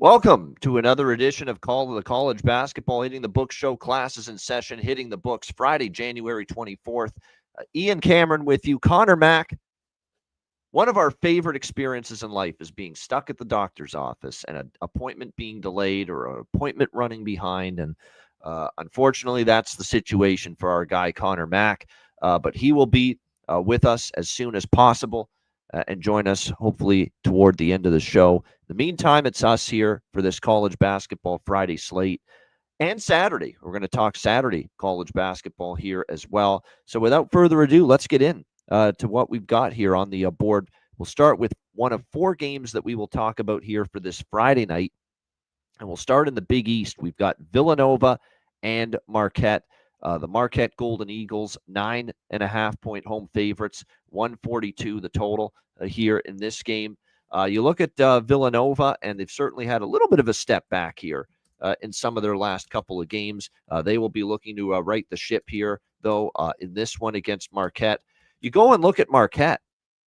Welcome to another edition of Call of the College Basketball Hitting the Books Show. Classes in session, hitting the books Friday, January 24th. Ian Cameron with you. Connor Mack. One of our favorite experiences in life is being stuck at the doctor's office and an appointment being delayed or an appointment running behind. And unfortunately, that's the situation for our guy, Connor Mack. But he will be with us as soon as possible and join us hopefully toward the end of the show. In the meantime, it's us here for this College Basketball Friday slate and Saturday. We're going to talk Saturday college basketball here as well. So without further ado, let's get in to what we've got here on the board. We'll start with one of four games that we will talk about here for this Friday night. And we'll start in the Big East. We've got Villanova and Marquette. The Marquette Golden Eagles, 9.5-point home favorites, 142 the total here in this game. You look at Villanova, and they've certainly had a little bit of a step back here in some of their last couple of games. They will be looking to right the ship here, though, in this one against Marquette. You go and look at Marquette,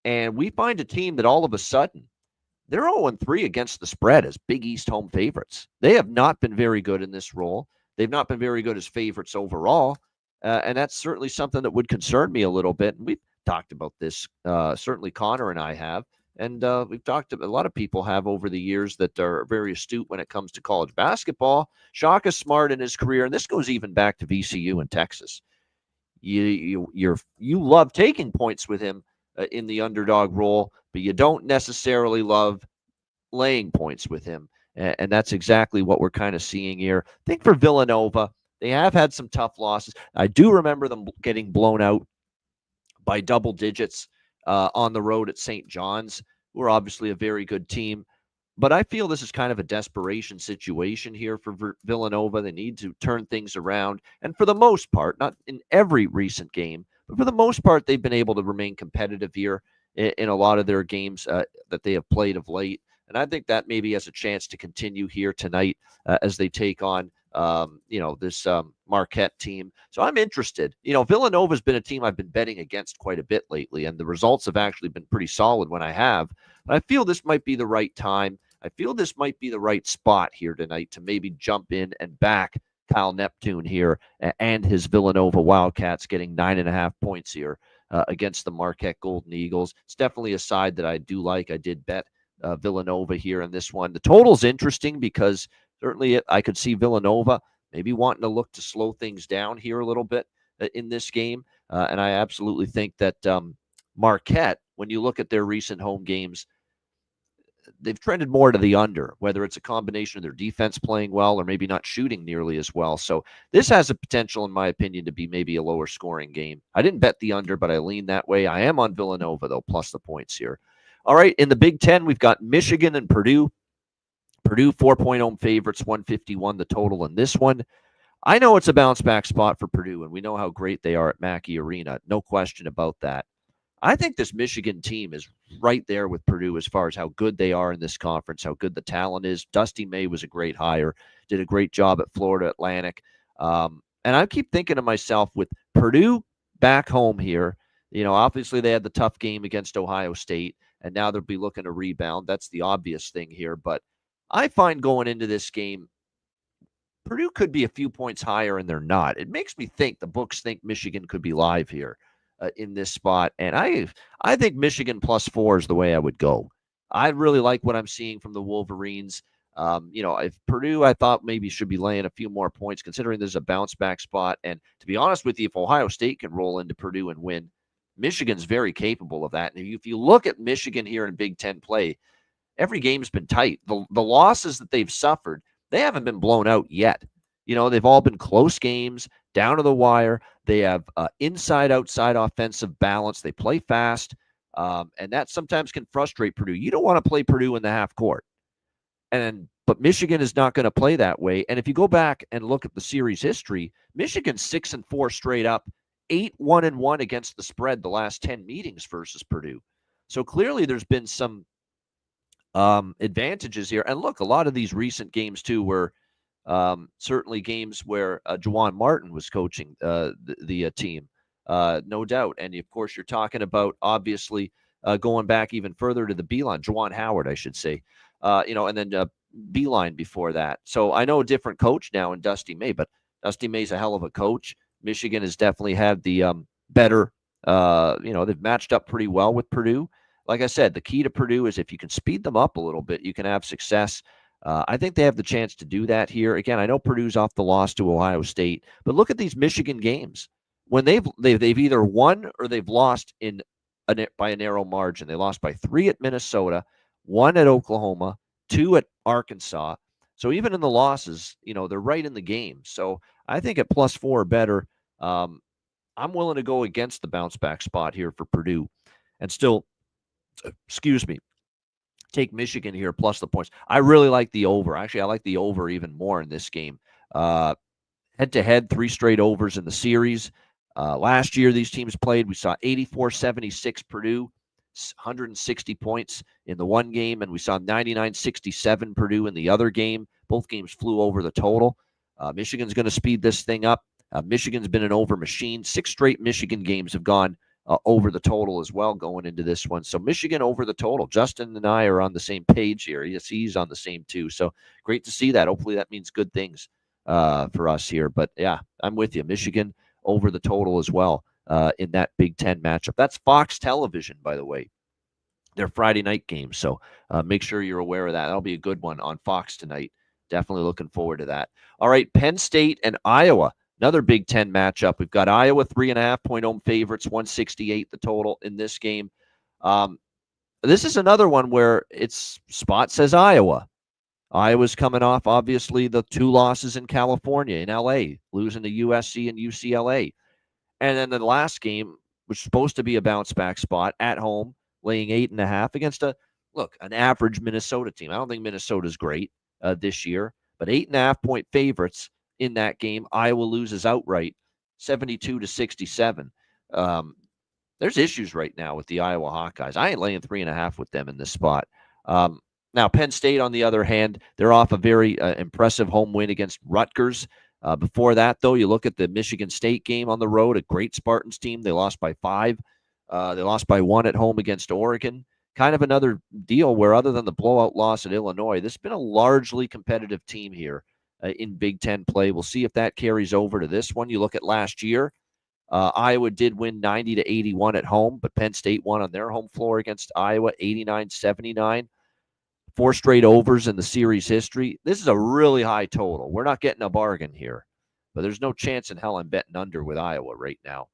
and we find a team that all of a sudden, they're 0-3 against the spread as Big East home favorites. They have not been very good in this role. They've not been very good as favorites overall, and that's certainly something that would concern me a little bit. And we've talked about this, certainly Connor and I have, and we've talked to a lot of people have over the years that are very astute when it comes to college basketball. Shaka Smart in his career, and this goes even back to VCU in Texas. You love taking points with him in the underdog role, but you don't necessarily love laying points with him. And that's exactly what we're kind of seeing here. I think for Villanova, they have had some tough losses. I do remember them getting blown out by double digits on the road at St. John's, who are obviously a very good team. But I feel this is kind of a desperation situation here for Villanova. They need to turn things around. And for the most part, not in every recent game, but for the most part, they've been able to remain competitive here in a lot of their games that they have played of late. And I think that maybe has a chance to continue here tonight as they take on, this Marquette team. So I'm interested. Villanova's been a team I've been betting against quite a bit lately, and the results have actually been pretty solid when I have. But I feel this might be the right time. I feel this might be the right spot here tonight to maybe jump in and back Kyle Neptune here and his Villanova Wildcats getting 9.5 points here against the Marquette Golden Eagles. It's definitely a side that I do like. I did bet Villanova here in this one. The total's interesting because certainly I could see Villanova maybe wanting to look to slow things down here a little bit in this game. And I absolutely think that Marquette, when you look at their recent home games, they've trended more to the under, whether it's a combination of their defense playing well or maybe not shooting nearly as well. So this has a potential, in my opinion, to be maybe a lower scoring game. I didn't bet the under, but I lean that way. I am on Villanova, though, plus the points here. All right, in the Big Ten, we've got Michigan and Purdue. Purdue 4-point home favorites, 151 the total in this one. I know it's a bounce back spot for Purdue, and we know how great they are at Mackey Arena. No question about that. I think this Michigan team is right there with Purdue as far as how good they are in this conference, how good the talent is. Dusty May was a great hire, did a great job at Florida Atlantic. And I keep thinking to myself, with Purdue back home here, obviously they had the tough game against Ohio State, and now they'll be looking to rebound. That's the obvious thing here. But I find going into this game, Purdue could be a few points higher, and they're not. It makes me think the books think Michigan could be live here in this spot. And I think Michigan +4 is the way I would go. I really like what I'm seeing from the Wolverines. If Purdue, I thought maybe should be laying a few more points, considering there's a bounce back spot. And to be honest with you, if Ohio State can roll into Purdue and win, Michigan's very capable of that. And if you look at Michigan here in Big Ten play, every game's been tight. The losses that they've suffered, they haven't been blown out yet. They've all been close games, down to the wire. They have inside-outside offensive balance. They play fast, and that sometimes can frustrate Purdue. You don't want to play Purdue in the half court. But Michigan is not going to play that way. And if you go back and look at the series history, Michigan's 6-4 straight up, 8-1-1 against the spread the last 10 meetings versus Purdue. So clearly there's been some advantages here. And look, a lot of these recent games too were certainly games where Juwan Martin was coaching the team, no doubt. And of course, you're talking about obviously going back even further to the Beeline, Juwan Howard, I should say. And then Beeline before that. So I know a different coach now in Dusty May, but Dusty May's a hell of a coach. Michigan has definitely had the better, they've matched up pretty well with Purdue. Like I said, the key to Purdue is if you can speed them up a little bit, you can have success. I think they have the chance to do that here. Again, I know Purdue's off the loss to Ohio State, but look at these Michigan games. When they've either won or they've lost by a narrow margin. They lost by 3 at Minnesota, 1 at Oklahoma, 2 at Arkansas. So even in the losses, they're right in the game. So I think at +4 or better, I'm willing to go against the bounce back spot here for Purdue and still, take Michigan here plus the points. I really like the over. Actually, I like the over even more in this game. Head-to-head, 3 straight overs in the series. Last year, these teams played. We saw 84-76 Purdue, 160 points in the one game, and we saw 99-67 Purdue in the other game. Both games flew over the total. Michigan's going to speed this thing up. Michigan's been an over machine. 6 straight Michigan games have gone over the total as well going into this one. So Michigan over the total. Justin and I are on the same page here. Yes, he's on the same too. So great to see that. Hopefully that means good things for us here. But yeah, I'm with you. Michigan over the total as well in that Big Ten matchup. That's Fox Television, by the way. Their Friday night game. So make sure you're aware of that. That'll be a good one on Fox tonight. Definitely looking forward to that. All right, Penn State and Iowa. Another Big Ten matchup. We've got Iowa 3.5-point home favorites, 168 the total in this game. This is another one where its spot says Iowa. Iowa's coming off, obviously, the 2 losses in California, in L.A., losing to USC and UCLA. And then the last game was supposed to be a bounce-back spot at home, laying 8.5 against an average Minnesota team. I don't think Minnesota's great this year, but 8.5-point favorites in that game. Iowa loses outright, 72-67. There's issues right now with the Iowa Hawkeyes. I ain't laying 3.5 with them in this spot. Now, Penn State, on the other hand, they're off a very impressive home win against Rutgers. Before that, though, you look at the Michigan State game on the road, a great Spartans team. They lost by 5. They lost by 1 at home against Oregon. Kind of another deal where, other than the blowout loss at Illinois, this has been a largely competitive team here in Big Ten play. We'll see if that carries over to this one. You look at last year, Iowa did win 90-81 at home, but Penn State won on their home floor against Iowa, 89-79. 4 straight overs in the series history. This is a really high total. We're not getting a bargain here, but there's no chance in hell I'm betting under with Iowa right now.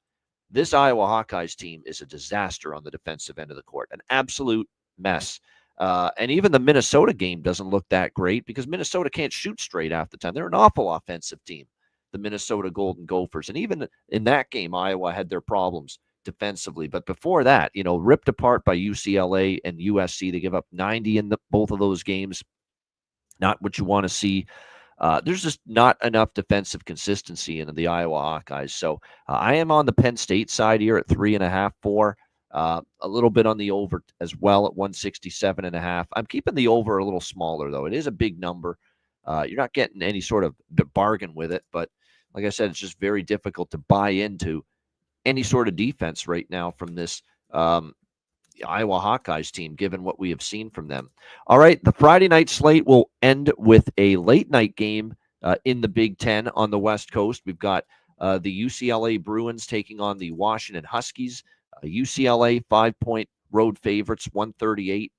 This Iowa Hawkeyes team is a disaster on the defensive end of the court, an absolute mess. And even the Minnesota game doesn't look that great because Minnesota can't shoot straight half the time. They're an awful offensive team, the Minnesota Golden Gophers. And even in that game, Iowa had their problems defensively. But before that, ripped apart by UCLA and USC. They give up 90 in both of those games. Not what you want to see. There's just not enough defensive consistency in the Iowa Hawkeyes. So I am on the Penn State side here at 3.5, 4. A little bit on the over as well at 167.5. I'm keeping the over a little smaller, though. It is a big number. You're not getting any sort of bargain with it. But like I said, it's just very difficult to buy into any sort of defense right now from this Iowa Hawkeyes team, given what we have seen from them. All right, the Friday night slate will end with a late night game in the Big Ten on the West Coast. We've got the UCLA Bruins taking on the Washington Huskies. UCLA 5-point road favorites, 138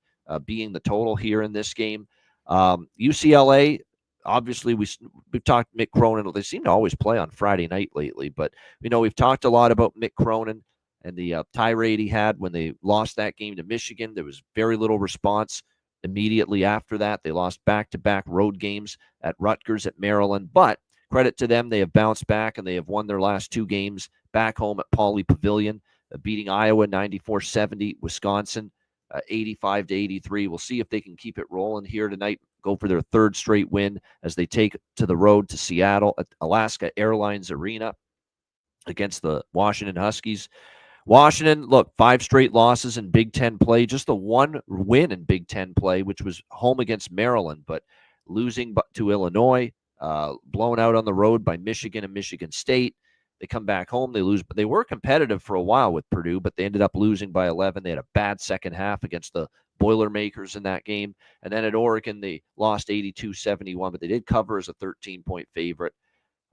being the total here in this game. UCLA, obviously, we've talked Mick Cronin. They seem to always play on Friday night lately, but we've talked a lot about Mick Cronin and the tirade he had when they lost that game to Michigan. There was very little response immediately after that. They lost back-to-back road games at Rutgers, at Maryland, but credit to them, they have bounced back and they have won their last 2 games back home at Pauley Pavilion, beating Iowa 94-70, Wisconsin 85-83. We'll see if they can keep it rolling here tonight, go for their 3rd straight win as they take to the road to Seattle at Alaska Airlines Arena against the Washington Huskies. Washington, look, 5 straight losses in Big Ten play, just the 1 win in Big Ten play, which was home against Maryland, but losing to Illinois, blown out on the road by Michigan and Michigan State. They come back home, they lose, but they were competitive for a while with Purdue, but they ended up losing by 11. They had a bad second half against the Boilermakers in that game. And then at Oregon, they lost 82-71, but they did cover as a 13-point favorite.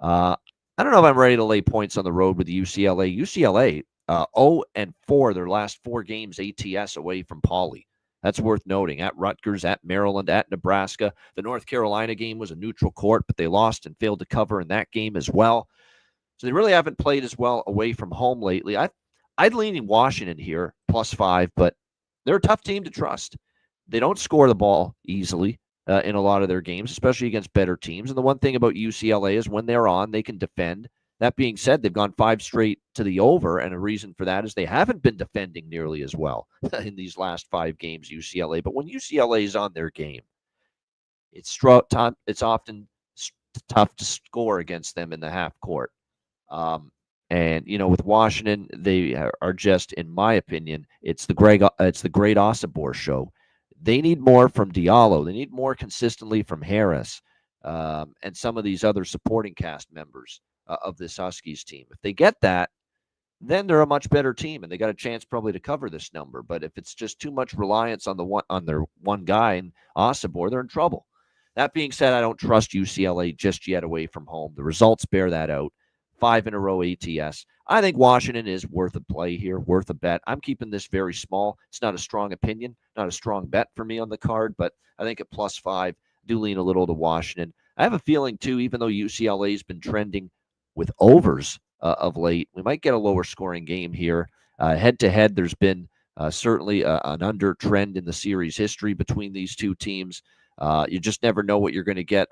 I don't know if I'm ready to lay points on the road with UCLA. UCLA, 0-4 their last 4 games ATS away from Pauley. That's worth noting. At Rutgers, at Maryland, at Nebraska. The North Carolina game was a neutral court, but they lost and failed to cover in that game as well. So they really haven't played as well away from home lately. I'd lean in Washington here, +5, but they're a tough team to trust. They don't score the ball easily in a lot of their games, especially against better teams. And the one thing about UCLA is when they're on, they can defend. That being said, they've gone 5 straight to the over, and a reason for that is they haven't been defending nearly as well in these last 5 games, UCLA. But when UCLA is on their game, it's often tough to score against them in the half court. And with Washington, they are just, in my opinion, it's the great Osibor show. They need more from Diallo. They need more consistently from Harris and some of these other supporting cast members of this Huskies team. If they get that, then they're a much better team, and they got a chance probably to cover this number. But if it's just too much reliance on their one guy and Osibor, they're in trouble. That being said, I don't trust UCLA just yet away from home. The results bear that out. 5 in a row ATS. I think Washington is worth a play here, worth a bet. I'm keeping this very small. It's not a strong opinion, not a strong bet for me on the card, but I think at +5, do lean a little to Washington. I have a feeling, too, even though UCLA has been trending with overs of late, we might get a lower scoring game here. Head-to-head, there's been certainly an under trend in the series history between these two teams. You just never know what you're going to get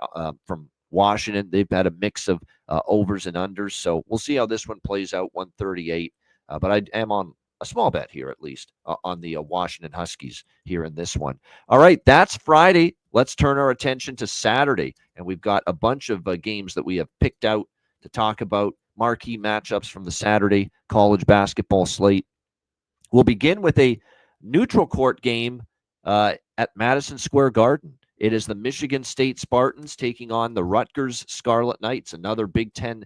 from Washington. They've had a mix of overs and unders, so we'll see how this one plays out. 138, but I am on a small bet here, at least on the Washington Huskies here in this one. All right, that's Friday. Let's turn our attention to Saturday, and we've got a bunch of games that we have picked out to talk about, marquee matchups from the Saturday college basketball slate. We'll begin with a neutral court game at Madison Square Garden. It is the Michigan State Spartans taking on the Rutgers Scarlet Knights, another Big Ten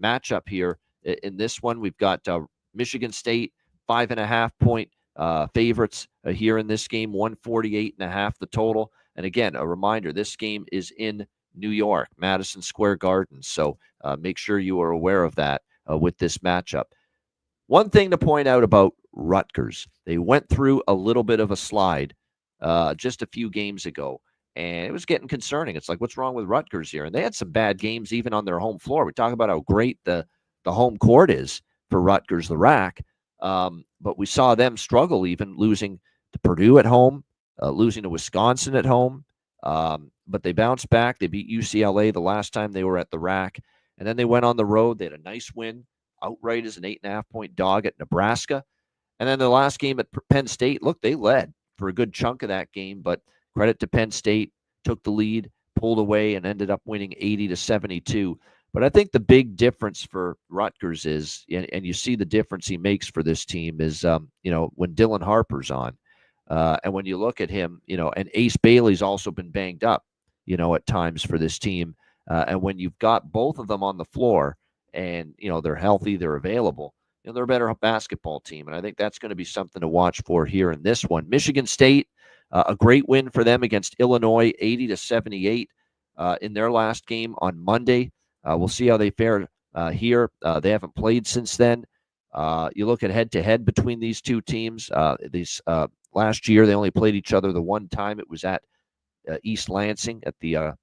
matchup here. In this one, we've got Michigan State 5.5-point favorites here in this game, 148.5 the total. And again, a reminder, this game is in New York, Madison Square Garden. So make sure you are aware of that with this matchup. One thing to point out about Rutgers, they went through a little bit of a slide just a few games ago. And it was getting concerning. It's like, what's wrong with Rutgers here? And they had some bad games even on their home floor. We talk about how great the home court is for Rutgers, the RAC. But we saw them struggle, even losing to Purdue at home, losing to Wisconsin at home. But they bounced back. They beat UCLA the last time they were at the RAC. And then they went on the road. They had a nice win outright as an 8.5-point dog at Nebraska. And then the last game at Penn State, look, they led for a good chunk of that game, but credit to Penn State, took the lead, pulled away, and ended up winning 80-72. But I think the big difference for Rutgers is, and you see the difference he makes for this team is, when Dylan Harper's on. And when you look at him, and Ace Bailey's also been banged up, at times for this team. And when you've got both of them on the floor and, they're healthy, they're available, they're a better basketball team. And I think that's going to be something to watch for here in this one. Michigan State, a great win for them against Illinois, 80-78 in their last game on Monday. We'll see how they fare here. They haven't played since then. You look at head-to-head between these two teams. Last year, they only played each other the one time. It was at East Lansing at the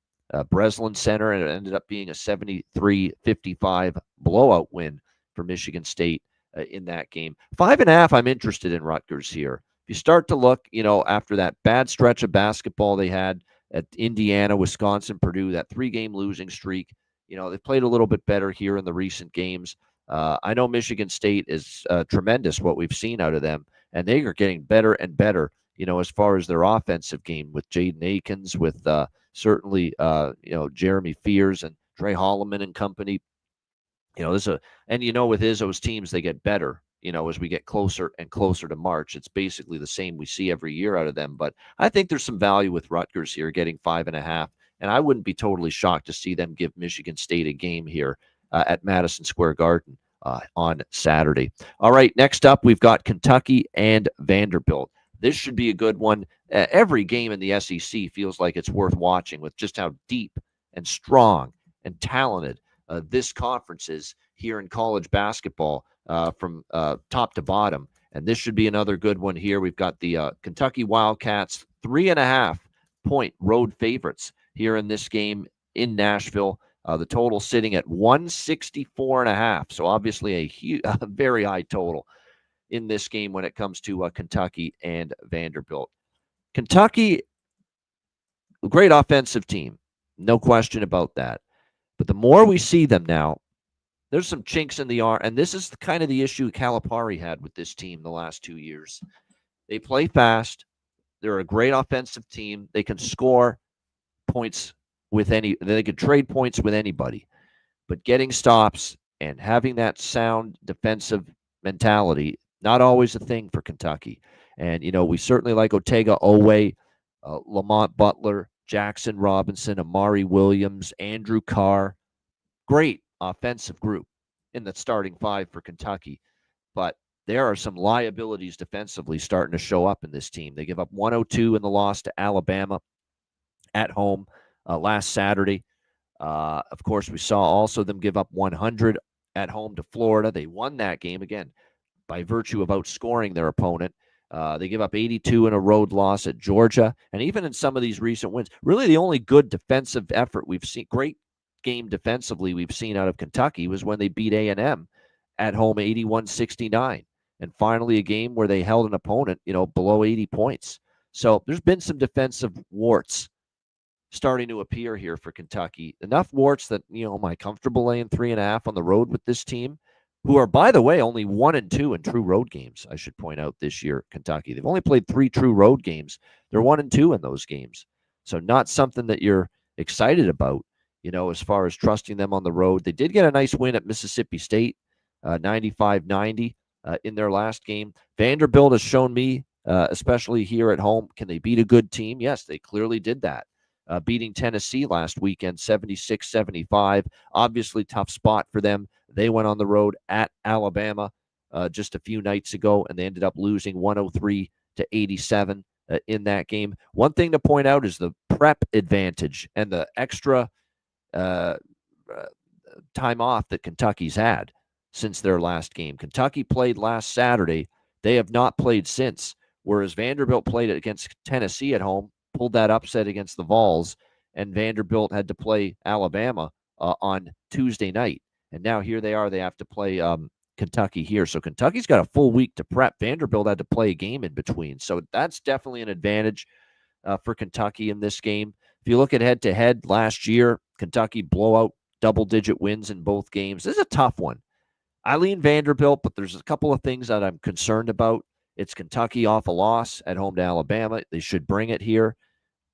Breslin Center, and it ended up being a 73-55 blowout win for Michigan State in that game. 5.5, I'm interested in Rutgers here. If you start to look, after that bad stretch of basketball they had at Indiana, Wisconsin, Purdue, that 3-game losing streak, they've played a little bit better here in the recent games. I know Michigan State is tremendous, what we've seen out of them, and they are getting better and better, as far as their offensive game with Jaden Akins, with certainly, Jeremy Fears and Trey Holloman and company. With Izzo's teams, they get better. As we get closer and closer to March. It's basically the same we see every year out of them. But I think there's some value with Rutgers here getting 5.5. And I wouldn't be totally shocked to see them give Michigan State a game here at Madison Square Garden on Saturday. All right, next up, we've got Kentucky and Vanderbilt. This should be a good one. Every game in the SEC feels like it's worth watching with just how deep and strong and talented this conference is here in college basketball from top to bottom. And this should be another good one here. We've got the Kentucky Wildcats, 3.5-point road favorites here in this game in Nashville. The total sitting at 164.5. So obviously a very high total in this game when it comes to Kentucky and Vanderbilt. Kentucky, great offensive team. No question about that. But the more we see them now, there's some chinks in the armor. And this is kind of the issue Calipari had with this team the last 2 years. They play fast. They're a great offensive team. They can score points they could trade points with anybody. But getting stops and having that sound defensive mentality, not always a thing for Kentucky. And, we certainly like Otega Owe, Lamont Butler, Jackson Robinson, Amari Williams, Andrew Carr. Great offensive group in the starting five for Kentucky. But there are some liabilities defensively starting to show up in this team. They give up 102 in the loss to Alabama at home last Saturday. Of course, we saw also them give up 100 at home to Florida. They won that game, again, by virtue of outscoring their opponent. They give up 82 in a road loss at Georgia. And even in some of these recent wins, really the only good defensive effort we've seen, great game defensively we've seen out of Kentucky, was when they beat A&M at home 81-69. And finally a game where they held an opponent, below 80 points. So there's been some defensive warts starting to appear here for Kentucky. Enough warts that, am I comfortable laying 3.5 on the road with this team, who are, by the way, only 1-2 in true road games, I should point out this year, Kentucky. They've only played 3 true road games. They're 1-2 in those games. So not something that you're excited about, as far as trusting them on the road. They did get a nice win at Mississippi State, 95-90 in their last game. Vanderbilt has shown me, especially here at home, can they beat a good team? Yes, they clearly did that. Beating Tennessee last weekend, 76-75. Obviously, tough spot for them. They went on the road at Alabama just a few nights ago, and they ended up losing 103-87 in that game. One thing to point out is the prep advantage and the extra time off that Kentucky's had since their last game. Kentucky played last Saturday. They have not played since, whereas Vanderbilt played against Tennessee at home, pulled that upset against the Vols, and Vanderbilt had to play Alabama on Tuesday night. And now here they are. They have to play Kentucky here. So Kentucky's got a full week to prep. Vanderbilt had to play a game in between. So that's definitely an advantage for Kentucky in this game. If you look at head-to-head last year, Kentucky blowout double-digit wins in both games. This is a tough one. I lean Vanderbilt, but there's a couple of things that I'm concerned about. It's Kentucky off a loss at home to Alabama. They should bring it here.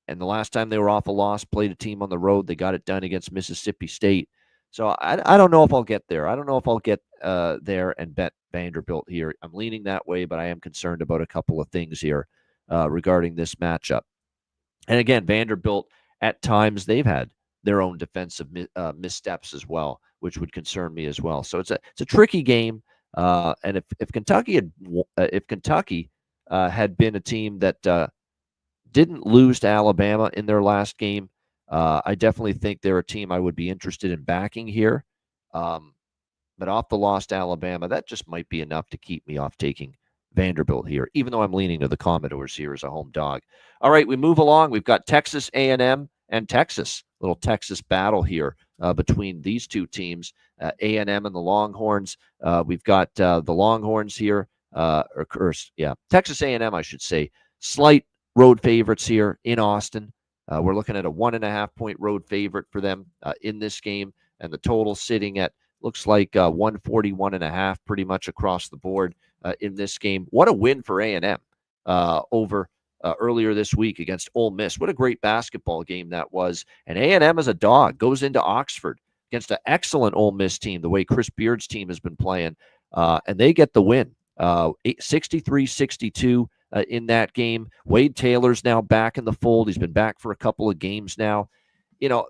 And the last time they were off a loss, played a team on the road, they got it done against Mississippi State. So I don't know if I'll get there. I don't know if I'll get there and bet Vanderbilt here. I'm leaning that way, but I am concerned about a couple of things here regarding this matchup. And again, Vanderbilt, at times, they've had their own defensive missteps as well, which would concern me as well. So it's a tricky game. And if Kentucky had been a team that didn't lose to Alabama in their last game, I definitely think they're a team I would be interested in backing here. But off the loss to Alabama, that just might be enough to keep me off taking Vanderbilt here, even though I'm leaning to the Commodores here as a home dog. All right, we move along. We've got Texas A&M and Texas. Little Texas battle here between these two teams, A&M and the Longhorns. We've got the Longhorns here, Texas A&M, I should say. Slight road favorites here in Austin. We're looking at a 1.5-point road favorite for them in this game, and the total sitting at looks like 141.5 pretty much across the board in this game. What a win for A&M over earlier this week against Ole Miss. What a great basketball game that was. And A&M as a dog goes into Oxford against an excellent Ole Miss team, the way Chris Beard's team has been playing, and they get the win. 63-62 in that game. Wade Taylor's now back in the fold. He's been back for a couple of games now.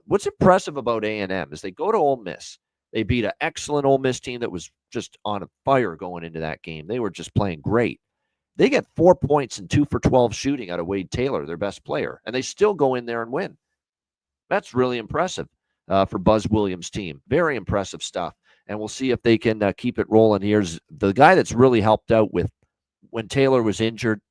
What's impressive about A&M is they go to Ole Miss. They beat an excellent Ole Miss team that was just on fire going into that game. They were just playing great. They get 4 points and 2 for 12 shooting out of Wade Taylor, their best player, and they still go in there and win. That's really impressive for Buzz Williams' team. Very impressive stuff. And we'll see if they can keep it rolling. Here's the guy that's really helped out with when Taylor was injured.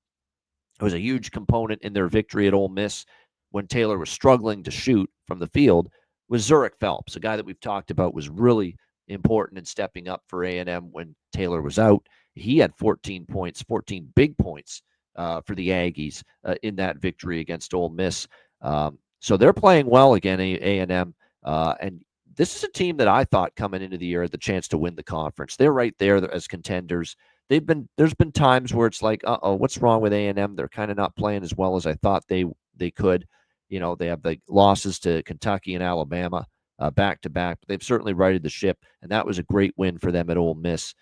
It was a huge component in their victory at Ole Miss when Taylor was struggling to shoot from the field was Zurich Phelps, a guy that we've talked about was really important in stepping up for A&M when Taylor was out. He had 14 points, 14 big points for the Aggies in that victory against Ole Miss. So they're playing well again, A&M. And this is a team that I thought coming into the year had the chance to win the conference. They're right there as contenders. There's been times where it's like, what's wrong with A&M? They're kind of not playing as well as I thought they could. They have the losses to Kentucky and Alabama back to back. But they've certainly righted the ship, and that was a great win for them at Ole Miss.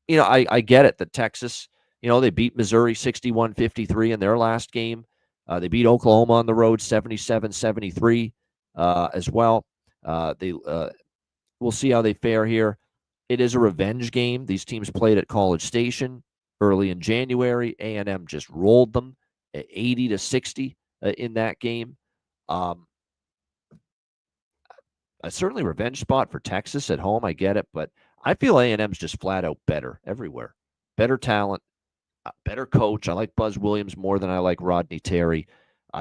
I get it that Texas, they beat Missouri 61-53 in their last game. They beat Oklahoma on the road 77-73 as well. We'll see how they fare here. It is a revenge game. These teams played at College Station early in January. A&M just rolled them at 80-60 in that game. Certainly revenge spot for Texas at home. I get it, but I feel A&M's just flat out better everywhere. Better talent, better coach. I like Buzz Williams more than I like Rodney Terry.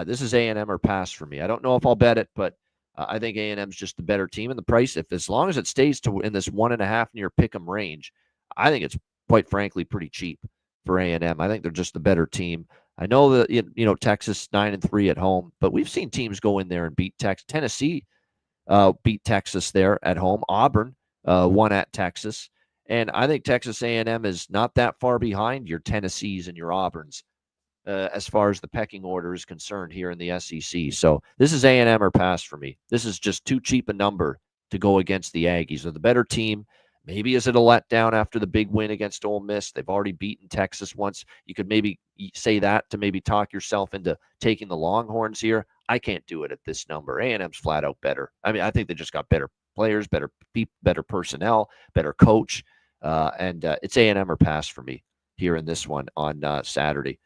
This is A&M or pass for me. I don't know if I'll bet it, but I think A&M's just the better team. And the price, as long as it stays in this 1.5 near pick'em range, I think it's quite frankly pretty cheap for A&M. I think they're just the better team. I know that Texas 9-3 at home, but we've seen teams go in there and beat Texas. Tennessee beat Texas there at home. Auburn won at Texas. And I think Texas A&M is not that far behind your Tennessees and your Auburns as far as the pecking order is concerned here in the SEC. So this is A&M or pass for me. This is just too cheap a number to go against the Aggies. They're the better team. Maybe is it a letdown after the big win against Ole Miss? They've already beaten Texas once. You could maybe say that to maybe talk yourself into taking the Longhorns here. I can't do it at this number. A&M's flat out better. I mean, I think they just got better players, better personnel, better coach, and it's A&M or pass for me here in this one on Saturday.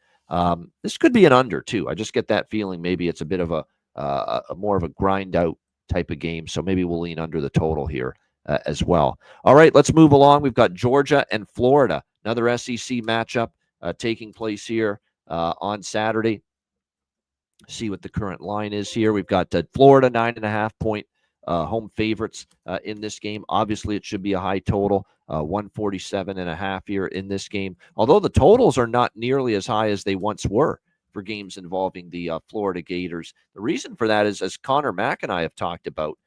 This could be an under too. I just get that feeling. Maybe it's a bit of a more of a grind out type of game. So maybe we'll lean under the total here as well. All right, let's move along. We've got Georgia and Florida, another SEC matchup taking place here on Saturday. See what the current line is here. We've got Florida 9.5-point home favorites in this game. Obviously, it should be a high total, 147.5 here in this game. Although the totals are not nearly as high as they once were for games involving the Florida Gators. The reason for that is, as Connor Mack and I have talked about,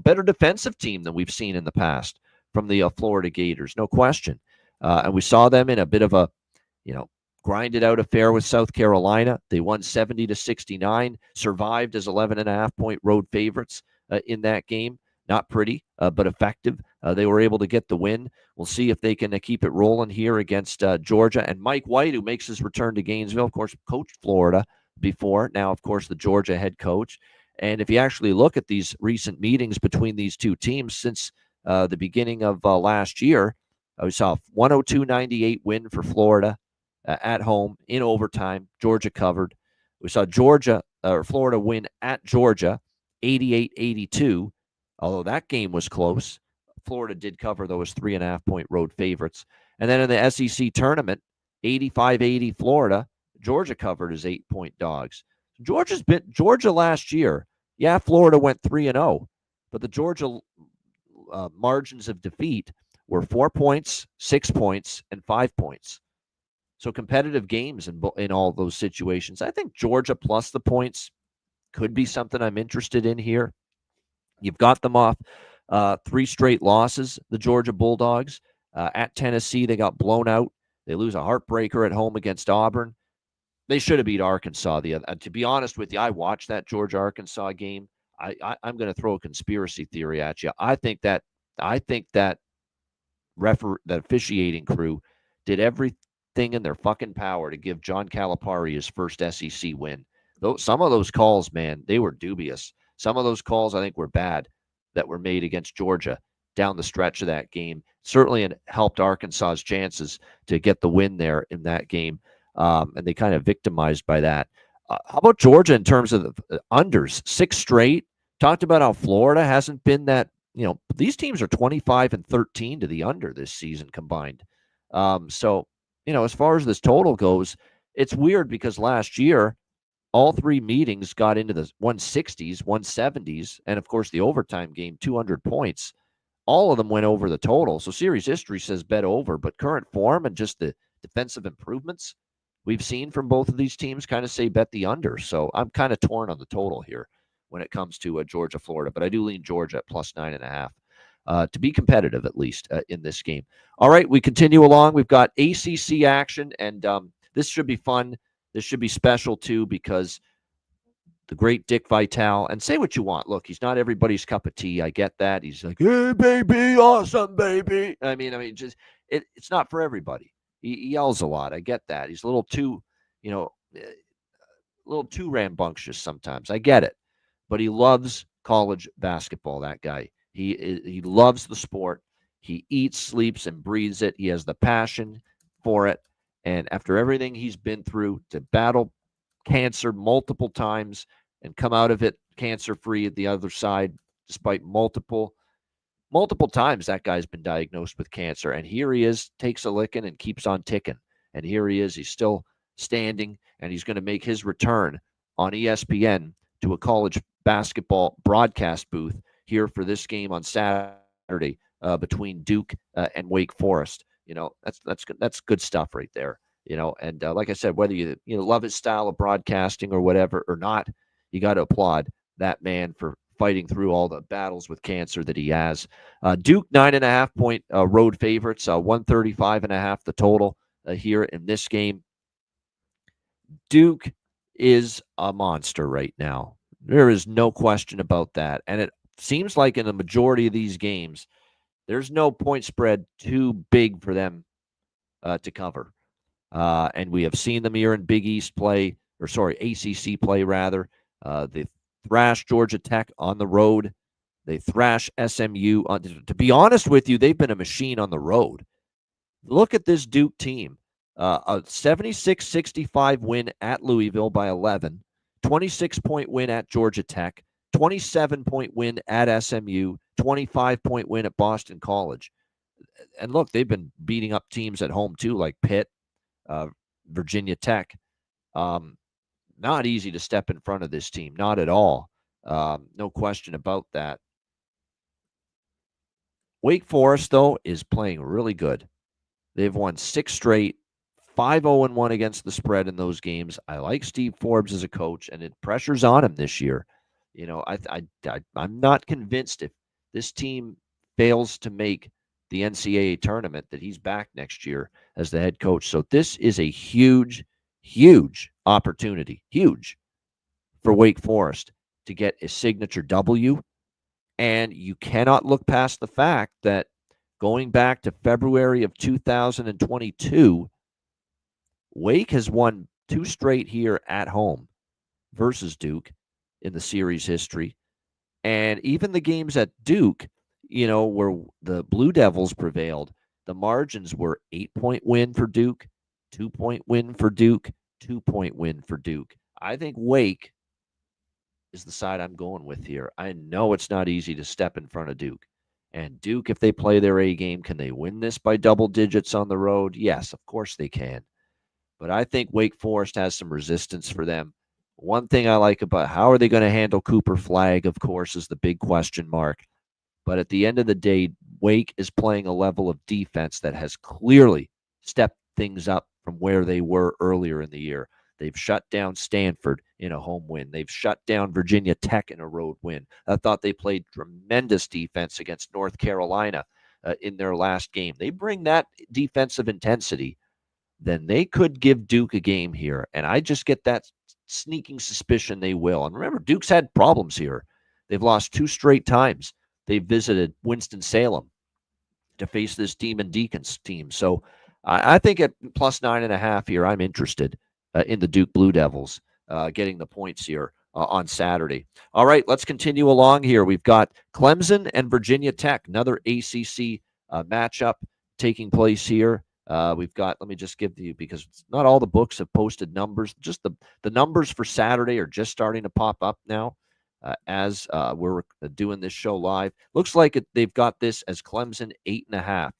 better defensive team than we've seen in the past from the Florida Gators, no question. And we saw them in a bit of a, grinded out affair with South Carolina. They won 70-69, survived as 11.5-point road favorites in that game. Not pretty, but effective. They were able to get the win. We'll see if they can keep it rolling here against Georgia. And Mike White, who makes his return to Gainesville, of course, coached Florida before. Now, of course, the Georgia head coach. And if you actually look at these recent meetings between these two teams since the beginning of last year, we saw a 102-98 win for Florida at home in overtime. Georgia covered. We saw Florida win at Georgia 88-82, although that game was close. Florida did cover those 3.5-point road favorites. And then in the SEC tournament, 85-80 Florida, Georgia covered as 8-point dogs. Georgia last year. Yeah, Florida went 3-0, but the Georgia margins of defeat were 4 points, 6 points, and 5 points. So competitive games in all those situations. I think Georgia plus the points could be something I'm interested in here. You've got them off 3 straight losses, the Georgia Bulldogs. At Tennessee, they got blown out. They lose a heartbreaker at home against Auburn. They should have beat Arkansas. To be honest with you, I watched that Georgia-Arkansas game. I'm going to throw a conspiracy theory at you. I think that officiating crew did everything in their fucking power to give John Calipari his first SEC win. Some of those calls, man, they were dubious. Some of those calls I think were bad that were made against Georgia. down the stretch of that game. Certainly it helped Arkansas's chances to get the win there in that game, and they kind of victimized by that. How about Georgia in terms of the unders? 6 straight. Talked about how Florida hasn't been that. These teams are 25 and 13 to the under this season combined. So, as far as this total goes, it's weird because last year, all 3 meetings got into the 160s, 170s, and of course the overtime game, 200 points. All of them went over the total. So series history says bet over, but current form and just the defensive improvements we've seen from both of these teams kind of say bet the under. So I'm kind of torn on the total here when it comes to Georgia, Florida, but I do lean Georgia at plus 9.5 to be competitive at least in this game. All right, we continue along. We've got ACC action, and this should be fun. This should be special too because the great Dick Vitale, and say what you want. Look, he's not everybody's cup of tea. I get that. He's like, hey, baby, awesome, baby. I mean, just it's not for everybody. He yells a lot. I get that. He's a little too, a little too rambunctious sometimes. I get it, but he loves college basketball. That guy. He loves the sport. He eats, sleeps, and breathes it. He has the passion for it. And after everything he's been through to battle cancer multiple times and come out of it cancer-free at the other side, despite multiple times that guy's been diagnosed with cancer. And here he is, takes a licking and keeps on ticking. And here he is, he's still standing, and he's going to make his return on ESPN to a college basketball broadcast booth here for this game on Saturday between Duke and Wake Forest. That's good stuff right there. And like I said, whether you love his style of broadcasting or whatever or not, you got to applaud that man for fighting through all the battles with cancer that he has. Duke 9.5 point road favorites, 135.5 the total here in this game. Duke is a monster right now. There is no question about that, and it seems like in the majority of these games, there's no point spread too big for them to cover. And we have seen them here in Big East play, ACC play rather. They thrash Georgia Tech on the road. They thrash SMU. To be honest with you, they've been a machine on the road. Look at this Duke team. A 76-65 win at Louisville by 11, 26-point win at Georgia Tech, 27-point win at SMU, 25-point win at Boston College. And look, they've been beating up teams at home too, like Pitt, Virginia Tech. Not easy to step in front of this team, not at all. No question about that. Wake Forest, though, is playing really good. They've won 6 straight, 5-0-1 against the spread in those games. I like Steve Forbes as a coach, and it pressures on him this year. I'm not convinced if this team fails to make the NCAA tournament that he's back next year as the head coach. So this is a huge, huge opportunity, huge, for Wake Forest to get a signature W. And you cannot look past the fact that going back to February of 2022, Wake has won 2 straight here at home versus Duke in the series history. And even the games at Duke, where the Blue Devils prevailed, the margins were 8-point win for Duke, 2-point win for Duke, 2-point win for Duke. I think Wake is the side I'm going with here. I know it's not easy to step in front of Duke. And Duke, if they play their A game, can they win this by double digits on the road? Yes, of course they can. But I think Wake Forest has some resistance for them. One thing I like about how are they going to handle Cooper Flagg, of course, is the big question mark. But at the end of the day, Wake is playing a level of defense that has clearly stepped things up from where they were earlier in the year. They've shut down Stanford in a home win. They've shut down Virginia Tech in a road win. I thought they played tremendous defense against North Carolina in their last game. They bring that defensive intensity, then they could give Duke a game here. And I just get that sneaking suspicion they will. And remember, Duke's had problems here. They've lost 2 straight times. They visited Winston-Salem to face this Demon Deacons team. So I think at plus 9.5 here, I'm interested in the Duke Blue Devils getting the points here on Saturday. All right, let's continue along here. We've got Clemson and Virginia Tech, another ACC matchup taking place here. We've got, let me just give you, because not all the books have posted numbers. Just the numbers for Saturday are just starting to pop up now as we're doing this show live. Looks like they've got this as Clemson 8.5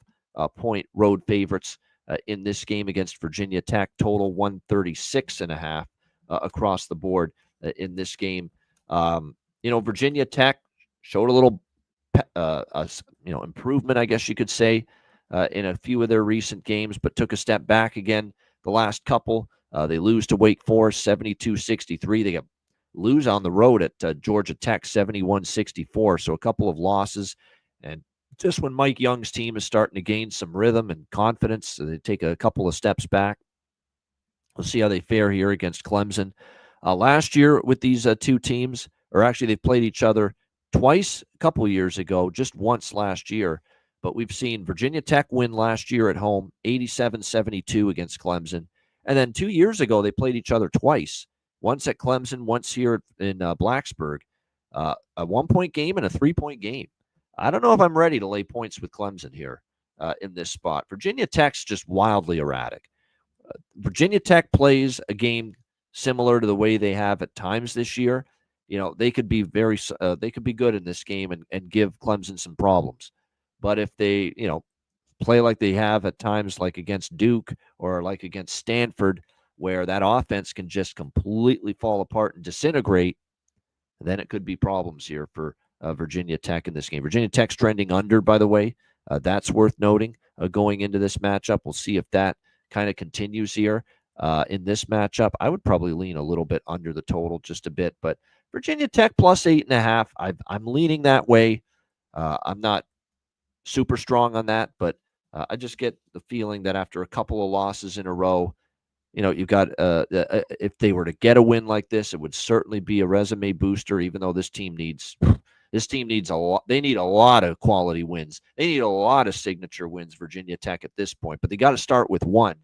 point road favorites in this game against Virginia Tech. Total 136.5 across the board in this game. Virginia Tech showed a little, improvement, I guess you could say, in a few of their recent games, but took a step back again the last couple. They lose to Wake Forest 72-63. They lose on the road at Georgia Tech 71-64. So a couple of losses. And just when Mike Young's team is starting to gain some rhythm and confidence, so they take a couple of steps back. We'll see how they fare here against Clemson. Last year with these two teams, or actually they played each other twice a couple of years ago, just once last year. But we've seen Virginia Tech win last year at home, 87-72 against Clemson. And then 2 years ago, they played each other twice, once at Clemson, once here in Blacksburg. A 1-point game and a 3-point game. I don't know if I'm ready to lay points with Clemson here in this spot. Virginia Tech's just wildly erratic. Virginia Tech plays a game similar to the way they have at times this year. They could be they could be good in this game and give Clemson some problems. But if they, play like they have at times, like against Duke or like against Stanford, where that offense can just completely fall apart and disintegrate, then it could be problems here for Virginia Tech in this game. Virginia Tech's trending under, by the way. That's worth noting going into this matchup. We'll see if that kind of continues here in this matchup. I would probably lean a little bit under the total, just a bit, but Virginia Tech plus 8.5. I'm leaning that way. I'm not super strong on that, but I just get the feeling that after a couple of losses in a row, you've got if they were to get a win like this, it would certainly be a resume booster. Even though this team needs a lot. They need a lot of quality wins. They need a lot of signature wins, Virginia Tech, at this point. But they got to start with one,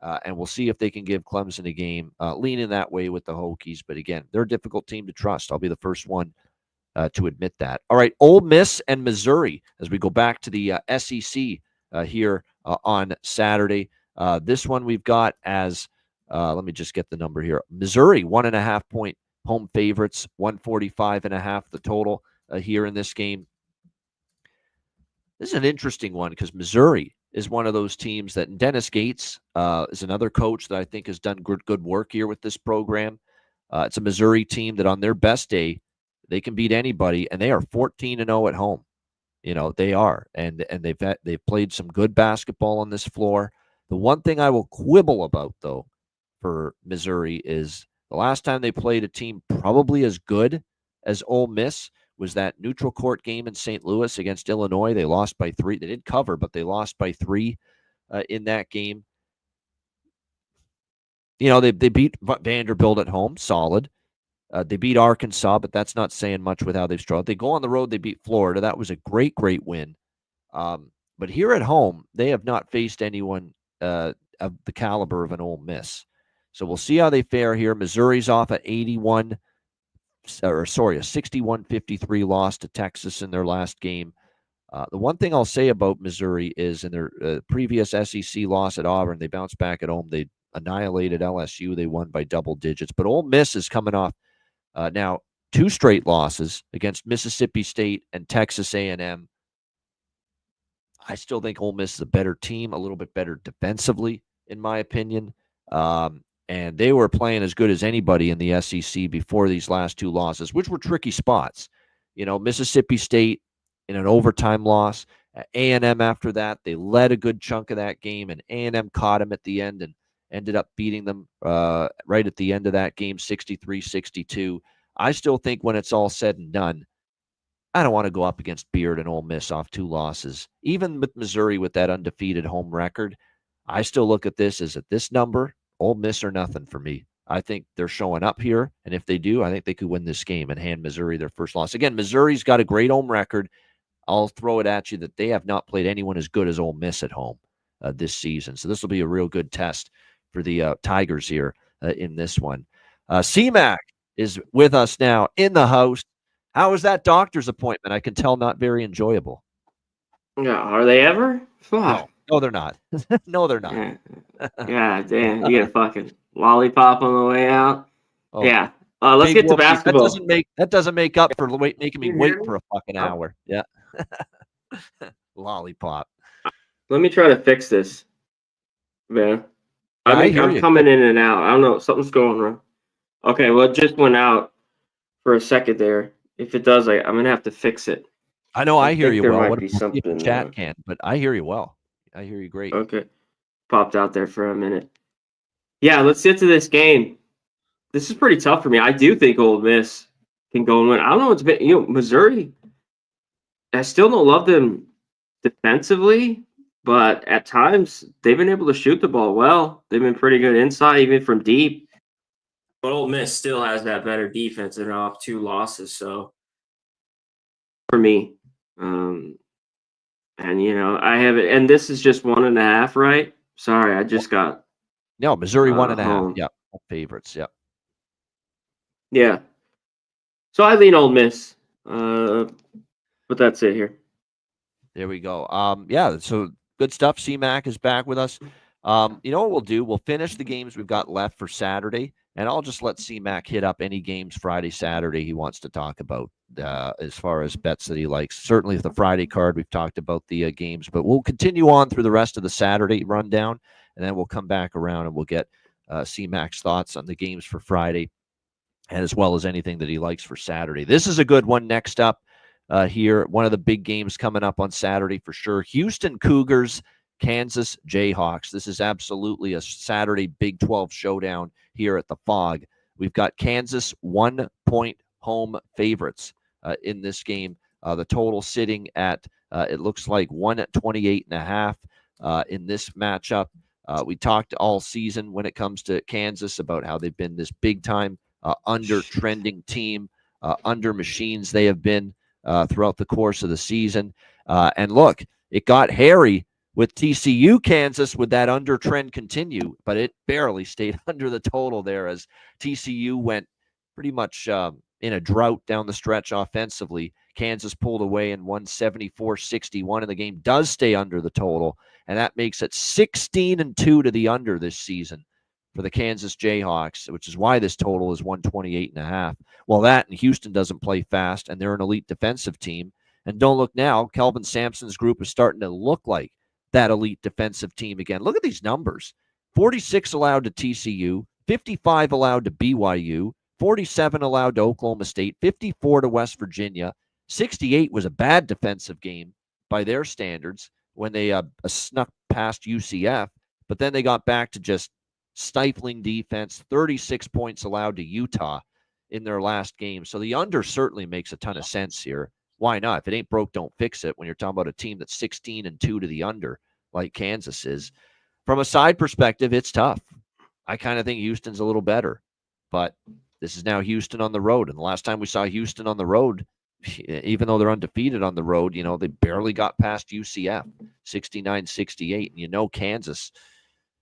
and we'll see if they can give Clemson a game. Leaning that way with the Hokies, but again, they're a difficult team to trust. I'll be the first one to admit that. All right, Ole Miss and Missouri as we go back to the SEC here on Saturday. This one we've got as, let me just get the number here. Missouri, 1.5 point home favorites, 145.5 the total here in this game. This is an interesting one because Missouri is one of those teams that Dennis Gates is another coach that I think has done good work here with this program. It's a Missouri team that on their best day, they can beat anybody, and they are 14-0 at home. They are, and they've played some good basketball on this floor. The one thing I will quibble about, though, for Missouri is the last time they played a team probably as good as Ole Miss was that neutral court game in St. Louis against Illinois. They lost by 3. They did cover, but they lost by 3 in that game. They beat Vanderbilt at home, solid. They beat Arkansas, but that's not saying much with how they've struggled. They go on the road. They beat Florida. That was a great win. But here at home, they have not faced anyone of the caliber of an Ole Miss. So we'll see how they fare here. Missouri's off at a 61-53 loss to Texas in their last game. The one thing I'll say about Missouri is in their previous SEC loss at Auburn, they bounced back at home. They annihilated LSU. They won by double digits. But Ole Miss is coming off now 2 straight losses against Mississippi State and Texas A&M. I still think Ole Miss is a better team, a little bit better defensively, in my opinion. And they were playing as good as anybody in the SEC before these last 2 losses, which were tricky spots. Mississippi State in an overtime loss. A&M after that, they led a good chunk of that game, and A&M caught them at the end and ended up beating them right at the end of that game, 63-62. I still think when it's all said and done, I don't want to go up against Beard and Ole Miss off 2 losses. Even with Missouri with that undefeated home record, I still look at this as at this number, Ole Miss or nothing for me. I think they're showing up here, and if they do, I think they could win this game and hand Missouri their first loss. Again, Missouri's got a great home record. I'll throw it at you that they have not played anyone as good as Ole Miss at home this season. So this will be a real good test for the Tigers here in this one. CMAC, is with us now in the house. How was that doctor's appointment? I can tell not very enjoyable. Yeah, are they ever? Fuck. No, they're not. No, they're not. Yeah. God damn, you get a fucking lollipop on the way out. Oh, Yeah. Let's big get to whoopsie. basketball. That doesn't make up for making me Can you hear wait me? for a fucking Oh, hour. Yeah. Lollipop. let me try to fix this, man. Yeah, I hear I'm you. coming Good. in and out. I don't know. Something's going wrong. Okay, well, it just went out for a second there. If it does, I'm gonna have to fix it. I know I I hear think you there well. might What be we'll see if the something. chat can, but I hear you well. I hear you great. Okay, popped out there for a minute. Yeah, let's get to this game. This is pretty tough for me. I do think Ole Miss can go and win. I don't know what's been, Missouri. I still don't love them defensively, but at times they've been able to shoot the ball well. They've been pretty good inside, even from deep. But Ole Miss still has that better defense and off 2 losses. So for me, um, and I have it, and this is just 1.5, right? Sorry, I just got No, Missouri 1.5. home. Yeah, favorites. Yeah. Yeah, so I lean Ole Miss, uh, but that's it here. There we go. Yeah, so good stuff. CMAC is back with us. You know what we'll do? We'll finish the games we've got left for Saturday, and I'll just let CMAC hit up any games Friday, Saturday he wants to talk about as far as bets that he likes. Certainly the Friday card, we've talked about the games, but we'll continue on through the rest of the Saturday rundown, and then we'll come back around and we'll get CMAC's thoughts on the games for Friday, and as well as anything that he likes for Saturday. This is a good one next up here. One of the big games coming up on Saturday for sure. Houston Cougars, Kansas Jayhawks. This is absolutely a Saturday Big 12 showdown here at the Fog. We've got Kansas 1-point home favorites in this game. The total sitting at, it looks like 128.5 in this matchup. We talked all season when it comes to Kansas about how they've been this big time under trending team, under machines they have been throughout the course of the season. And look, it got hairy with TCU Kansas. Would that under trend continue? But it barely stayed under the total there as TCU went pretty much in a drought down the stretch offensively. Kansas pulled away and won 74-61, and the game does stay under the total, and that makes it 16-2 to the under this season for the Kansas Jayhawks, which is why this total is 128.5. Well, that and Houston doesn't play fast, and they're an elite defensive team. And don't look now, Kelvin Sampson's group is starting to look like that elite defensive team again. Look at these numbers. 46 allowed to TCU, 55 allowed to BYU, 47 allowed to Oklahoma State, 54 to West Virginia. 68 was a bad defensive game by their standards when they snuck past UCF, but then they got back to just stifling defense, 36 points allowed to Utah in their last game. So the under certainly makes a ton of sense here. Why not? If it ain't broke, don't fix it when you're talking about a team that's 16-2 to the under like Kansas is. From a side perspective, it's tough. I kind of think Houston's a little better, but this is now Houston on the road. And the last time we saw Houston on the road, even though they're undefeated on the road, they barely got past UCF, 69-68. And Kansas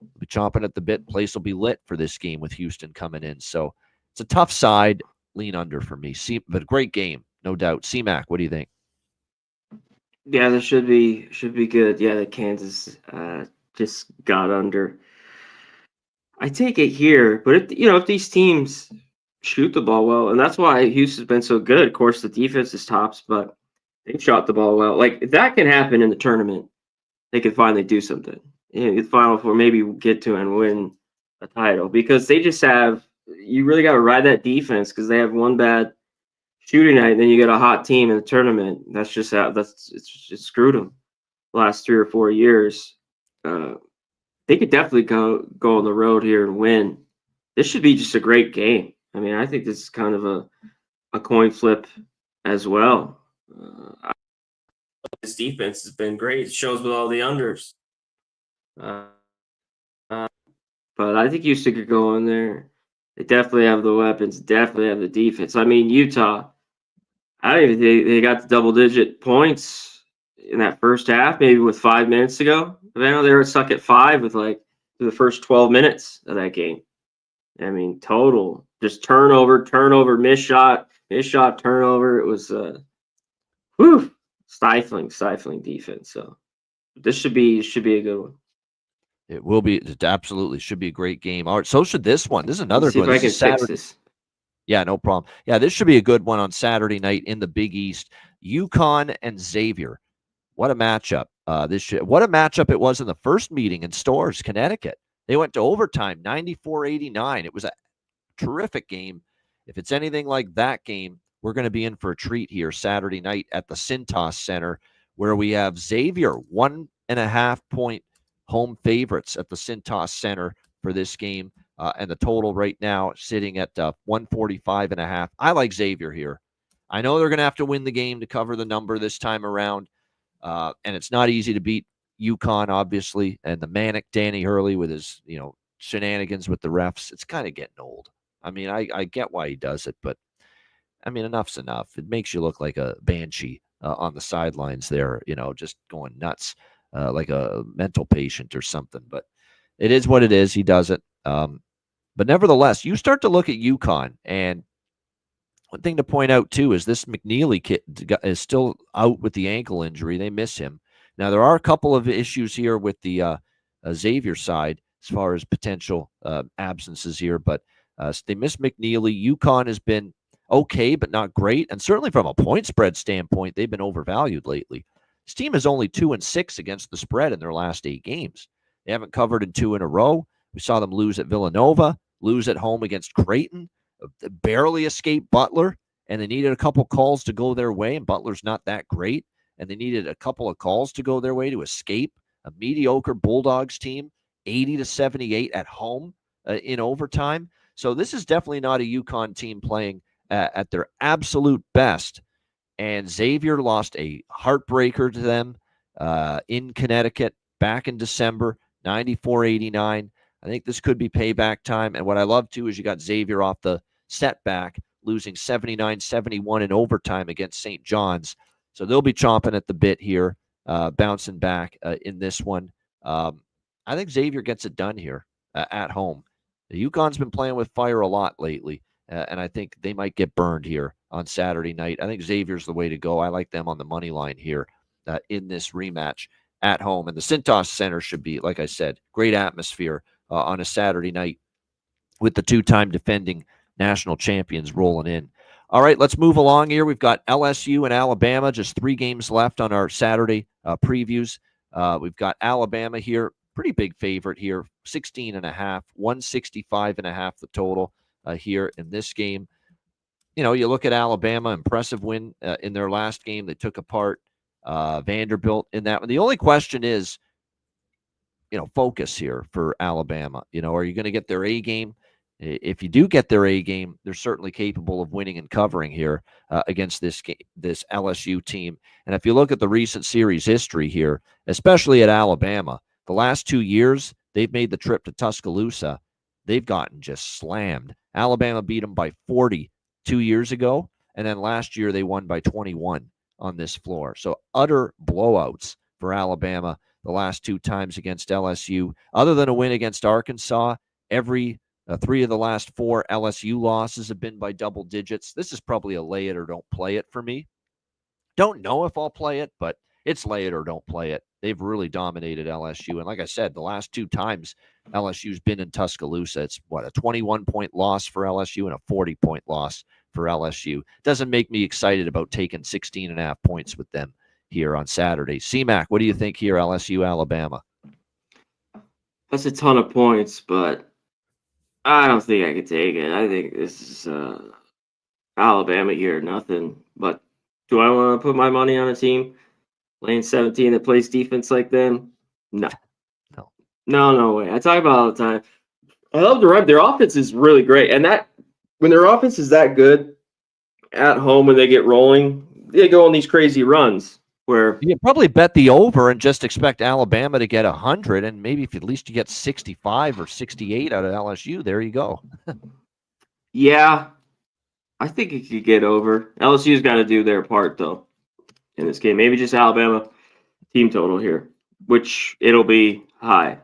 will be chomping at the bit. Place will be lit for this game with Houston coming in. So it's a tough side. Lean under for me. But a great game, no doubt. CMAC, what do you think? Yeah, this should be good. Yeah, the Kansas just got under. I take it here, but if these teams shoot the ball well, and that's why Houston's been so good. Of course, the defense is tops, but they've shot the ball well. Like if that can happen in the tournament, they could finally do something. The Final Four, maybe get to and win a title because they just have. You really got to ride that defense because they have one bad shooting night, and then you get a hot team in the tournament. That's just how it's just screwed them the last 3 or 4 years. They could definitely go on the road here and win. This should be just a great game. I mean, I think this is kind of a coin flip as well. This defense has been great. It shows with all the unders. But I think Houston could go in there. They definitely have the weapons, definitely have the defense. I mean, Utah, I don't even think they got the double-digit points in that first half, maybe with 5 minutes to go. I know they were stuck at 5 with the first 12 minutes of that game. I mean, total just turnover, miss shot, turnover. It was stifling defense. So this should be a good one. It will be. It absolutely should be a great game. All right, so should this one. This is Let's another see good if one. I This can is fix Saturday. this. Yeah, no problem. Yeah, this should be a good one on Saturday night in the Big East. UConn and Xavier. What a matchup. What a matchup it was in the first meeting in Storrs, Connecticut. They went to overtime, 94-89. It was a terrific game. If it's anything like that game, we're going to be in for a treat here Saturday night at the Cintas Center, where we have Xavier 1.5-point home favorites at the Cintas Center for this game. And the total right now sitting at 145.5. I like Xavier here. I know they're going to have to win the game to cover the number this time around. And it's not easy to beat UConn, obviously, and the manic Danny Hurley with his, shenanigans with the refs. It's kind of getting old. I mean, I get why he does it, but I mean, enough's enough. It makes you look like a banshee on the sidelines there, just going nuts, like a mental patient or something. But it is what it is. He does it. But nevertheless, you start to look at UConn, and one thing to point out, too, is this McNeely kid is still out with the ankle injury. They miss him. Now, there are a couple of issues here with the Xavier side as far as potential absences here, but they miss McNeely. UConn has been okay, but not great. And certainly from a point spread standpoint, they've been overvalued lately. This team is only 2-6 against the spread in their last 8 games. They haven't covered in 2 in a row. We saw them lose at Villanova, lose at home against Creighton, barely escaped Butler, and they needed a couple calls to go their way, and Butler's not that great, and they needed a couple of calls to go their way to escape a mediocre Bulldogs team, 80-78 at home in overtime. So this is definitely not a UConn team playing at their absolute best, and Xavier lost a heartbreaker to them in Connecticut back in December, 94-89. I think this could be payback time. And what I love, too, is you got Xavier off the setback, losing 79-71 in overtime against St. John's. So they'll be chomping at the bit here, bouncing back in this one. I think Xavier gets it done here at home. The UConn's been playing with fire a lot lately, and I think they might get burned here on Saturday night. I think Xavier's the way to go. I like them on the money line here in this rematch at home. And the Cintas Center should be, like I said, great atmosphere on a Saturday night with the 2-time defending national champions rolling in. All right, let's move along here. We've got LSU and Alabama, just 3 games left on our Saturday previews. We've got Alabama here, pretty big favorite here, 16.5, 165.5 the total here in this game. You look at Alabama, impressive win in their last game. They took apart Vanderbilt in that one. The only question is, focus here for Alabama. Are you going to get their A game? If you do get their A game, they're certainly capable of winning and covering here against this LSU team. And if you look at the recent series history here, especially at Alabama, the last 2 years, they've made the trip to Tuscaloosa. They've gotten just slammed. Alabama beat them by 40 2 years ago, and then last year they won by 21 on this floor. So utter blowouts for Alabama the last 2 times against LSU. Other than a win against Arkansas, every 3 of the last 4 LSU losses have been by double digits. This is probably a lay it or don't play it for me. Don't know if I'll play it, but it's lay it or don't play it. They've really dominated LSU. And like I said, the last 2 times LSU's been in Tuscaloosa, it's a 21-point loss for LSU and a 40-point loss for LSU. Doesn't make me excited about taking 16.5 points with them here on Saturday. CMAC, what do you think here, LSU, Alabama? That's a ton of points, but I don't think I could take it. I think this is Alabama here, nothing. But do I want to put my money on a team laying 17 that plays defense like them? No. No way. I talk about it all the time. I love their offense is really great. And that when their offense is that good at home, when they get rolling, they go on these crazy runs where you probably bet the over and just expect Alabama to get 100, and maybe if at least you get 65 or 68 out of LSU, there you go. Yeah, I think it could get over. LSU's got to do their part though in this game. Maybe just Alabama team total here, which it'll be high.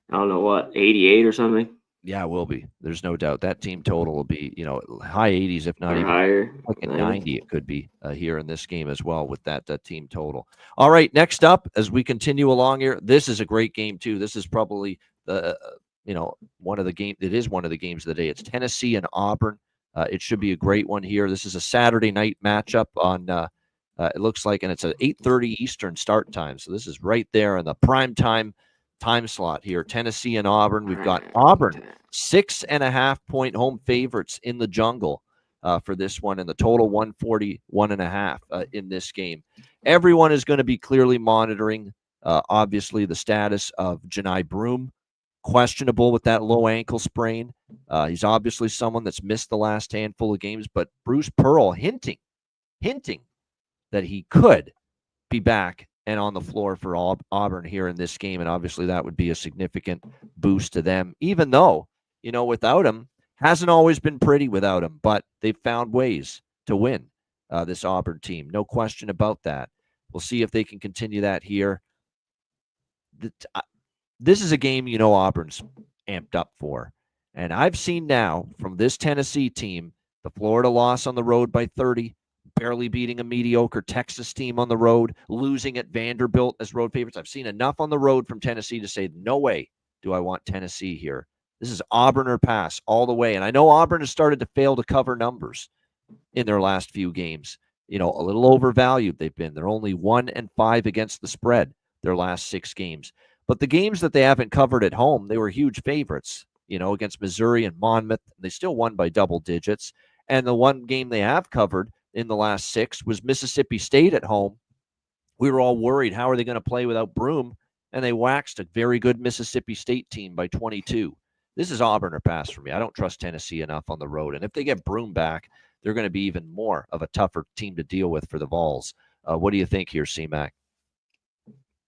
I don't know what, 88 or something. Yeah, it will be. There's no doubt that team total will be, high 80s, if not or even higher. like a 90. 90. It could be here in this game as well with that team total. All right, next up, as we continue along here, this is a great game too. This is probably the, one of the game. It is one of the games of the day. It's Tennessee and Auburn. It should be a great one here. This is a Saturday night matchup on. It looks like, and it's at 8:30 Eastern start time. So this is right there in the prime time slot here. Tennessee and Auburn. We've got Auburn 6.5-point home favorites in the jungle for this one, and the total 141.5 in this game. Everyone is going to be clearly monitoring, obviously, the status of Janai Broome, questionable with that low ankle sprain. He's obviously someone that's missed the last handful of games, but Bruce Pearl hinting that he could be back and on the floor for Auburn here in this game. And obviously that would be a significant boost to them, even though, without him, hasn't always been pretty without him, but they've found ways to win this Auburn team. No question about that. We'll see if they can continue that here. This is a game, Auburn's amped up for. And I've seen now from this Tennessee team, the Florida loss on the road by 30, barely beating a mediocre Texas team on the road, losing at Vanderbilt as road favorites. I've seen enough on the road from Tennessee to say, no way do I want Tennessee here. This is Auburn or pass all the way. And I know Auburn has started to fail to cover numbers in their last few games. A little overvalued they've been. They're only 1-5 against the spread their last 6 games. But the games that they haven't covered at home, they were huge favorites, against Missouri and Monmouth. They still won by double digits. And the one game they have covered in the last 6 was Mississippi State at home. We were all worried, how are they going to play without Broome? And they waxed a very good Mississippi State team by 22. This is Auburn or pass for me. I don't trust Tennessee enough on the road. And if they get Broome back, they're going to be even more of a tougher team to deal with for the Vols. What do you think here, C-Mac?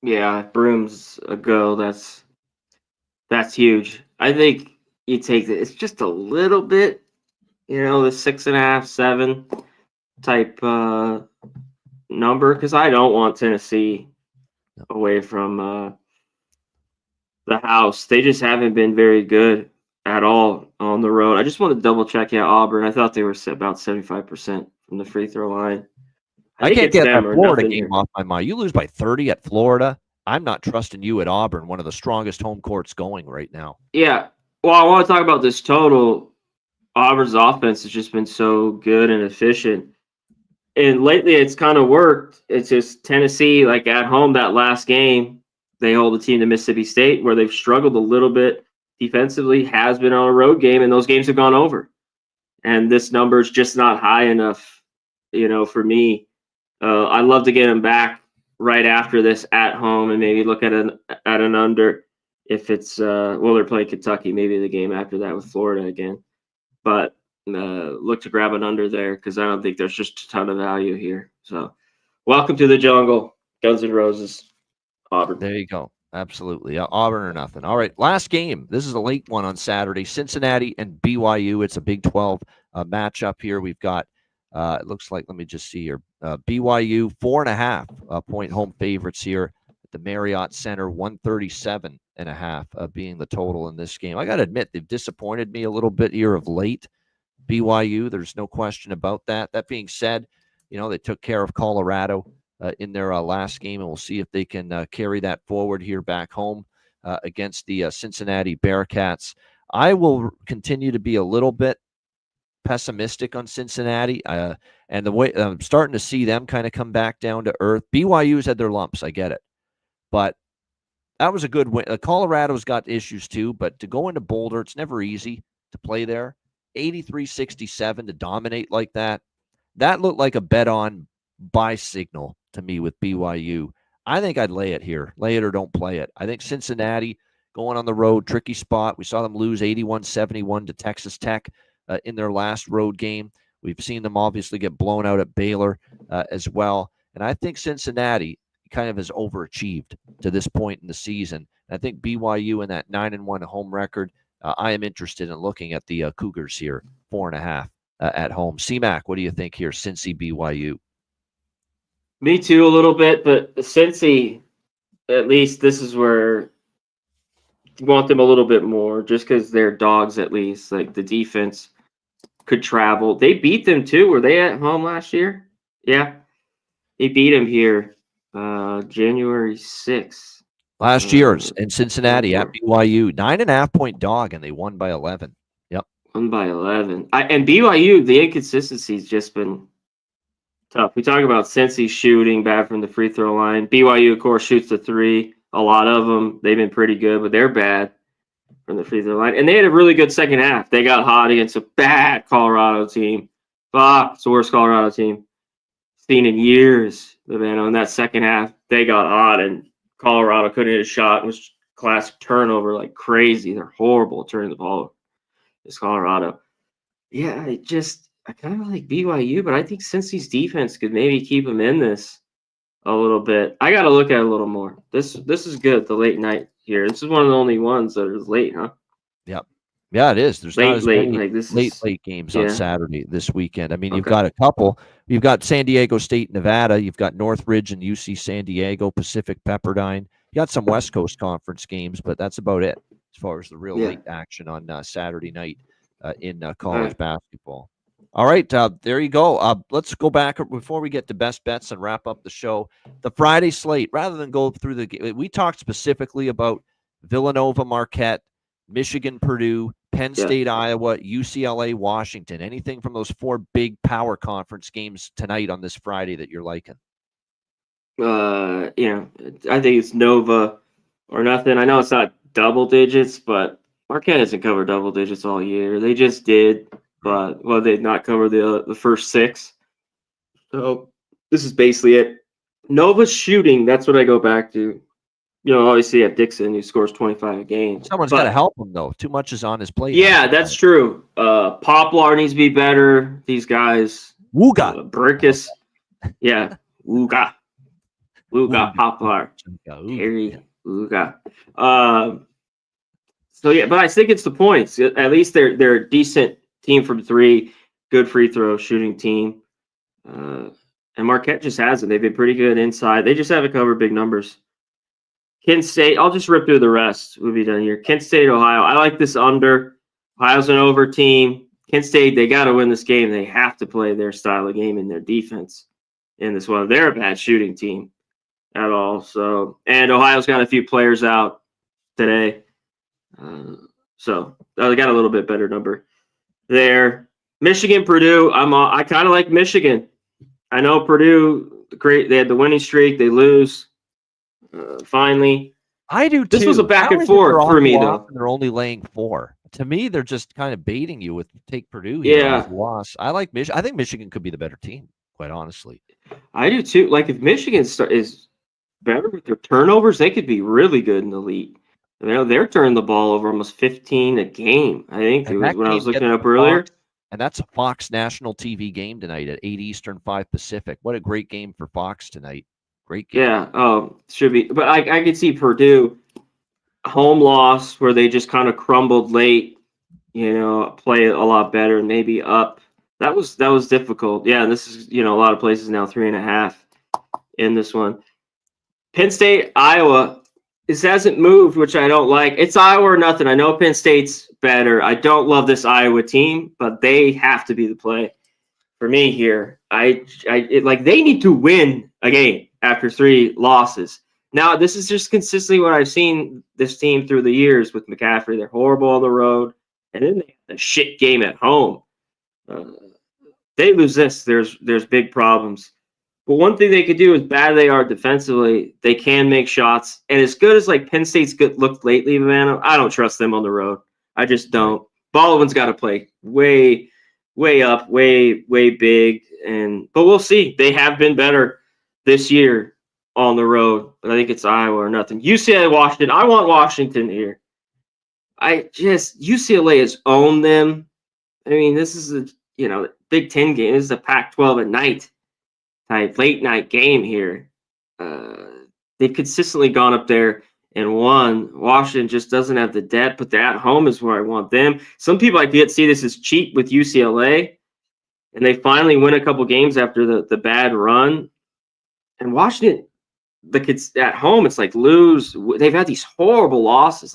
Yeah, Broome's a go. That's huge. I think you take it. It's just a little bit, the 6.5, 7 type number, because I don't want Tennessee away from the house. They just haven't been very good at all on the road. I just want to double check. Yeah, Auburn. I thought they were about 75% from the free throw line. I can't get that Florida game off my mind. You lose by 30 at Florida. I'm not trusting you at Auburn, one of the strongest home courts going right now. Yeah. Well, I want to talk about this total. Auburn's offense has just been so good and efficient. And lately it's kind of worked. It's just Tennessee, like at home, that last game, they hold the team to Mississippi State, where they've struggled a little bit defensively, has been on a road game, and those games have gone over. And this number is just not high enough, for me. I'd love to get them back right after this at home and maybe look at an under if it's they're playing Kentucky, maybe the game after that with Florida again. But look to grab an under there, because I don't think there's just a ton of value here. So welcome to the jungle. Guns N' Roses, Auburn. There you go. Absolutely. Auburn or nothing. All right. Last game. This is a late one on Saturday. Cincinnati and BYU. It's a Big 12 matchup here. We've got, it looks like, let me just see here. BYU, 4.5 point home favorites here at the Marriott Center, 137.5 being the total in this game. I got to admit, they've disappointed me a little bit here of late. BYU, there's no question about that. That being said, they took care of Colorado in their last game, and we'll see if they can carry that forward here back home against the Cincinnati Bearcats. I will continue to be a little bit pessimistic on Cincinnati, and the way I'm starting to see them kind of come back down to earth. BYU's had their lumps, I get it, but that was a good win. Colorado's got issues too, but to go into Boulder, it's never easy to play there. 83-67 to dominate like that. That looked like a bet on buy signal to me with BYU. I think I'd lay it here. Lay it or don't play it. I think Cincinnati going on the road, tricky spot. We saw them lose 81-71 to Texas Tech in their last road game. We've seen them obviously get blown out at Baylor as well. And I think Cincinnati kind of has overachieved to this point in the season. I think BYU in that 9-1 home record, I am interested in looking at the Cougars here, 4.5 at home. C-Mac, what do you think here, Cincy BYU? Me too, a little bit, but Cincy, at least this is where want them a little bit more just because they're dogs at least. Like the defense could travel. They beat them too. Were they at home last year? Yeah, they beat them here, January 6th. Last year's in Cincinnati at Or BYU, 9.5-point dog, and they won by 11. Yep. won by 11. And BYU, the inconsistency's just been tough. We talk about Cincy shooting bad from the free throw line. BYU, of course, shoots the three. A lot of them, they've been pretty good, but they're bad from the free throw line. And they had a really good second half. They got hot against a bad Colorado team. Fuck, it's the worst Colorado team seen in years. In that second half, they got hot, and Colorado couldn't hit a shot. It was classic turnover like crazy. They're horrible at turning the ball over. It's Colorado. Yeah, I kind of like BYU, but I think Cincy's defense could maybe keep them in this a little bit. I got to look at it a little more. This is good, the late night here. This is one of the only ones that is late, huh? Yep. Yeah, it is. There's not as Late, many like this late games on yeah. Saturday this weekend. I mean, you've Okay. got a couple. You've got San Diego State, Nevada. You've got Northridge and UC San Diego, Pacific Pepperdine. You got some West Coast Conference games, but that's about it as far as the real Yeah. late action on Saturday night in college basketball. All right, there you go. Let's go back before we get to best bets and wrap up the show. The Friday slate, rather than go through we talked specifically about Villanova, Marquette, Michigan, Purdue, Penn State, Iowa, UCLA, Washington. Anything from those four big power conference games tonight on this Friday that you're liking? I think it's Nova or nothing. I know it's not double digits, but Marquette hasn't covered double digits all year. They just did, but they'd not cover the first six. So this is basically it. Nova's shooting. That's what I go back to. Obviously you have Dixon who scores 25 a game. Someone's got to help him though. Too much is on his plate. Yeah, that's true. Poplar needs to be better. These guys. Wooga. Burkus. Yeah. Wooga. Poplar. Harry. Wooga. So yeah, but I think it's the points. At least they're a decent team from three, good free throw shooting team. And Marquette just hasn't. They've been pretty good inside. They just haven't covered big numbers. Kent State, I'll just rip through the rest. We'll be done here. Kent State, Ohio. I like this under. Ohio's an over team. Kent State, they got to win this game. They have to play their style of game in their defense in this one. They're a bad shooting team at all. So, and Ohio's got a few players out today. So they got a little bit better number there. Michigan, Purdue. I kind of like Michigan. I know Purdue, great. They had the winning streak. They lose. Finally, I do too. This was a back and forth for me, though. They're only laying 4. To me, they're just kind of baiting you with take Purdue here on the loss. I like Michigan. I think Michigan could be the better team, quite honestly. I do too. Like if Michigan is better with their turnovers, they could be really good in the league. They're turning the ball over almost 15 a game. I think it was when I was looking it up earlier. And that's a Fox national TV game tonight at 8 Eastern, 5 Pacific. What a great game for Fox tonight. Great game. Yeah, should be. But I could see Purdue home loss where they just kind of crumbled late, play a lot better and maybe up. That was difficult. Yeah, this is, a lot of places now 3.5 in this one. Penn State, Iowa. This hasn't moved, which I don't like. It's Iowa or nothing. I know Penn State's better. I don't love this Iowa team, but they have to be the play for me here. They need to win a game after 3 losses. Now, this is just consistently what I've seen this team through the years with McCaffrey. They're horrible on the road, and then they have a shit game at home. They lose this. There's big problems. But one thing they could do, as bad they are defensively, they can make shots. And as good as Penn State's looked lately, man, I don't trust them on the road. I just don't. Baldwin's got to play way up, way big. But we'll see. They have been better this year on the road. But I think it's Iowa or nothing. UCLA, Washington. I want Washington here. UCLA has owned them. I mean, this is a Big Ten game. This is a Pac-12 at night type late night game here. They've consistently gone up there and won. Washington just doesn't have the depth, but they're at home is where I want them. Some people see this as cheap with UCLA, and they finally win a couple games after the bad run. And Washington, the kids at home, it's lose. They've had these horrible losses.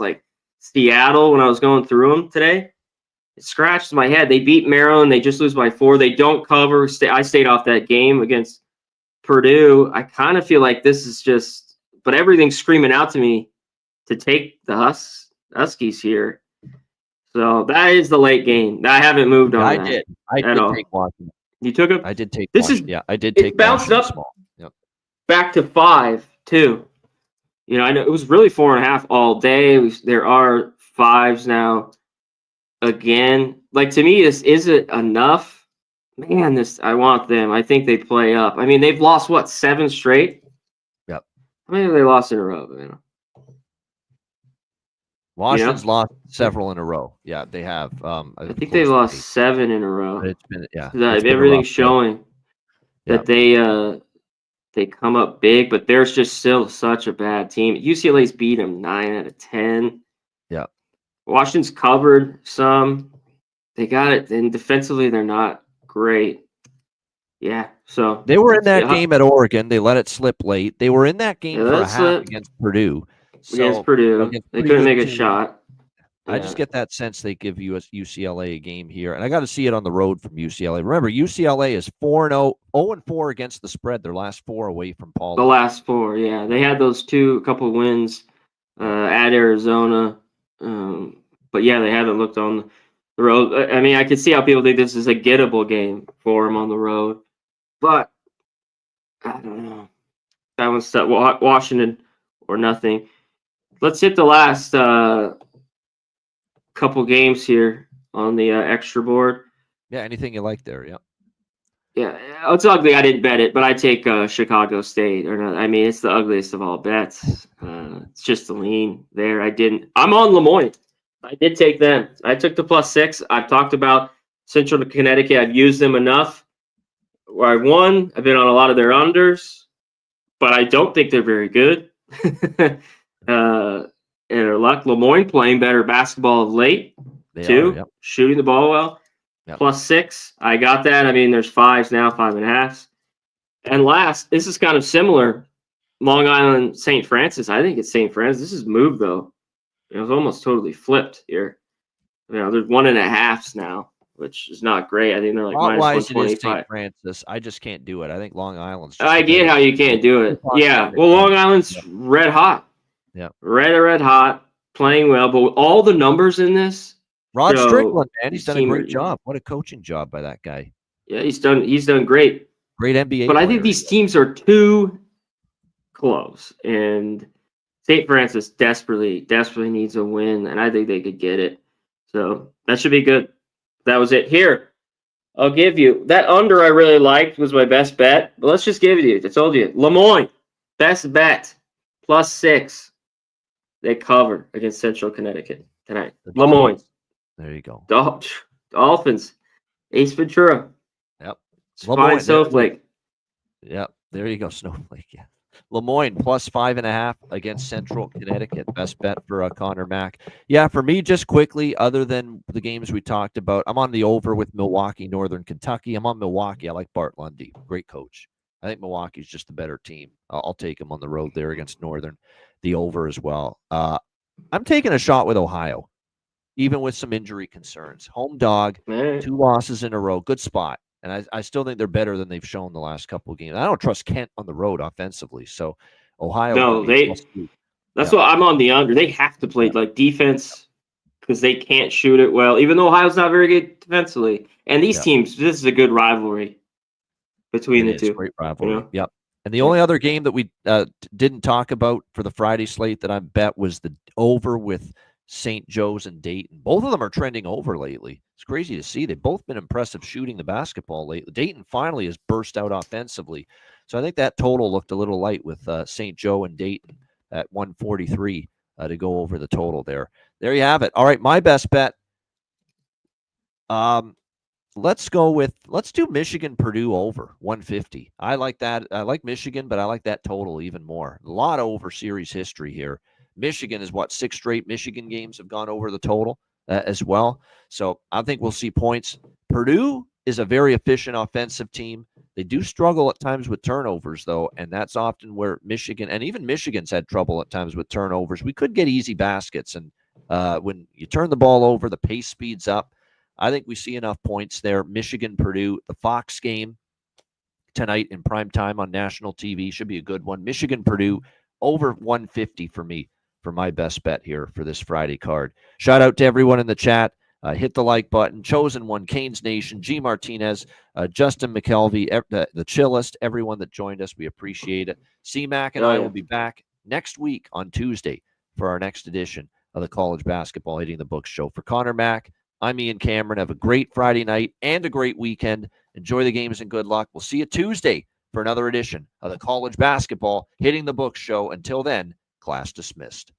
Seattle when I was going through them today. It scratched my head. They beat Maryland. They just lose by 4. They don't cover. I stayed off that game against Purdue. I kind of feel like this is just, but everything's screaming out to me to take the Huskies here. So that is the late game. I haven't moved on. I did all. take Washington. You took it. I did take. This Washington. is yeah. I did take. It bounced Washington up small. Yep. back to 5 too. I know it was really 4.5 all day. There are 5s now. Again, like to me, is it enough? Man, I want them. I think they play up. I mean, they've lost what 7 straight. Yep. How many have they lost in a row? Washington's lost several in a row. Yeah, they have. I think they've lost 7 in a row. But it's been everything's showing that they come up big, but there's just still such a bad team. UCLA's beat them 9 out of 10. Yeah. Washington's covered some. They got it, and defensively they're not great. Yeah, so they were in that game at Oregon. They let it slip late. They were in that game for a half against Purdue. Against Purdue, they couldn't make a shot. I just get that sense they give UCLA a game here, and I got to see it on the road from UCLA. Remember, UCLA is 4-0, 0-4 against the spread. Their last 4 away from Paul. The last 4, yeah, they had those couple wins at Arizona, but yeah, they haven't looked on the road. I mean, I could see how people think this is a gettable game for them on the road, but I don't know. That one's Washington or nothing. Let's hit the last couple games here on the extra board. Yeah, anything you like there, yeah. Yeah, it's ugly. I didn't bet it, but I take Chicago State. I mean, it's the ugliest of all bets. It's just a lean there. I'm on Lemoyne. I did take them. I took the +6. I've talked about Central Connecticut. I've used them enough where I've won. I've been on a lot of their unders, but I don't think they're very good. And their luck, Lemoyne playing better basketball of late, shooting the ball well. Yep. +6, I got that. I mean, there's 5s now, 5.5s. And last, this is kind of similar. Long Island, St. Francis. I think it's St. Francis. This is moved though. It was almost totally flipped here. There's 1.5s now, which is not great. I think they're like -125. St. Francis. I just can't do it. I think Long Island's. I get how you can't do it. Yeah. Well, Long Island's red hot. Yeah. Red hot, playing well, but all the numbers in this. Rod Strickland, man, he's done a great job. What a coaching job by that guy. Yeah, he's done great. Great NBA. But I think these teams are too close, and St. Francis desperately needs a win, and I think they could get it. So that should be good. That was it. Here, I'll give you that under. I really liked was my best bet, but let's just give it to you. I told you, Lemoyne, best bet, +6. They cover against Central Connecticut tonight. Lemoyne. There you go. Dolphins. Ace Ventura. Yep. Fine Snowflake. Yep. There you go. Snowflake. Yeah. Lemoyne +5.5 against Central Connecticut. Best bet for Connor Mack. Yeah, for me, just quickly, other than the games we talked about, I'm on the over with Milwaukee, Northern Kentucky. I'm on Milwaukee. I like Bart Lundy. Great coach. I think Milwaukee's just a better team. I'll take him on the road there against Northern. The over as well. I'm taking a shot with Ohio, even with some injury concerns. Home dog, 2 losses in a row. Good spot. And I still think they're better than they've shown the last couple of games. I don't trust Kent on the road offensively. So Ohio. No, that's what I'm on the under. They have to play like defense because they can't shoot it well, even though Ohio's not very good defensively. And these teams, this is a good rivalry between the two. Great rivalry. Yep. And the only other game that we didn't talk about for the Friday slate that I bet was the over with St. Joe's and Dayton. Both of them are trending over lately. It's crazy to see. They've both been impressive shooting the basketball lately. Dayton finally has burst out offensively. So I think that total looked a little light with St. Joe and Dayton at 143 to go over the total there. There you have it. All right, my best bet. Let's do Michigan Purdue over 150. I like that. I like Michigan, but I like that total even more. A lot of over series history here. Michigan is 6 straight Michigan games have gone over the total as well. So I think we'll see points. Purdue is a very efficient offensive team. They do struggle at times with turnovers, though, and that's often where Michigan, and even Michigan's had trouble at times with turnovers. We could get easy baskets, and When you turn the ball over, the pace speeds up. I think we see enough points there. Michigan, Purdue, the Fox game tonight in prime time on national TV should be a good one. Michigan, Purdue, over 150 for me for my best bet here for this Friday card. Shout out to everyone in the chat. Hit the like button. Chosen One, Canes Nation, G. Martinez, Justin McKelvey, the Chillest, everyone that joined us. We appreciate it. C-Mac and I will be back next week on Tuesday for our next edition of the College Basketball Hitting the Books show. For Connor Mack, I'm Ian Cameron. Have a great Friday night and a great weekend. Enjoy the games and good luck. We'll see you Tuesday for another edition of the College Basketball Hitting the Books show. Until then, class dismissed.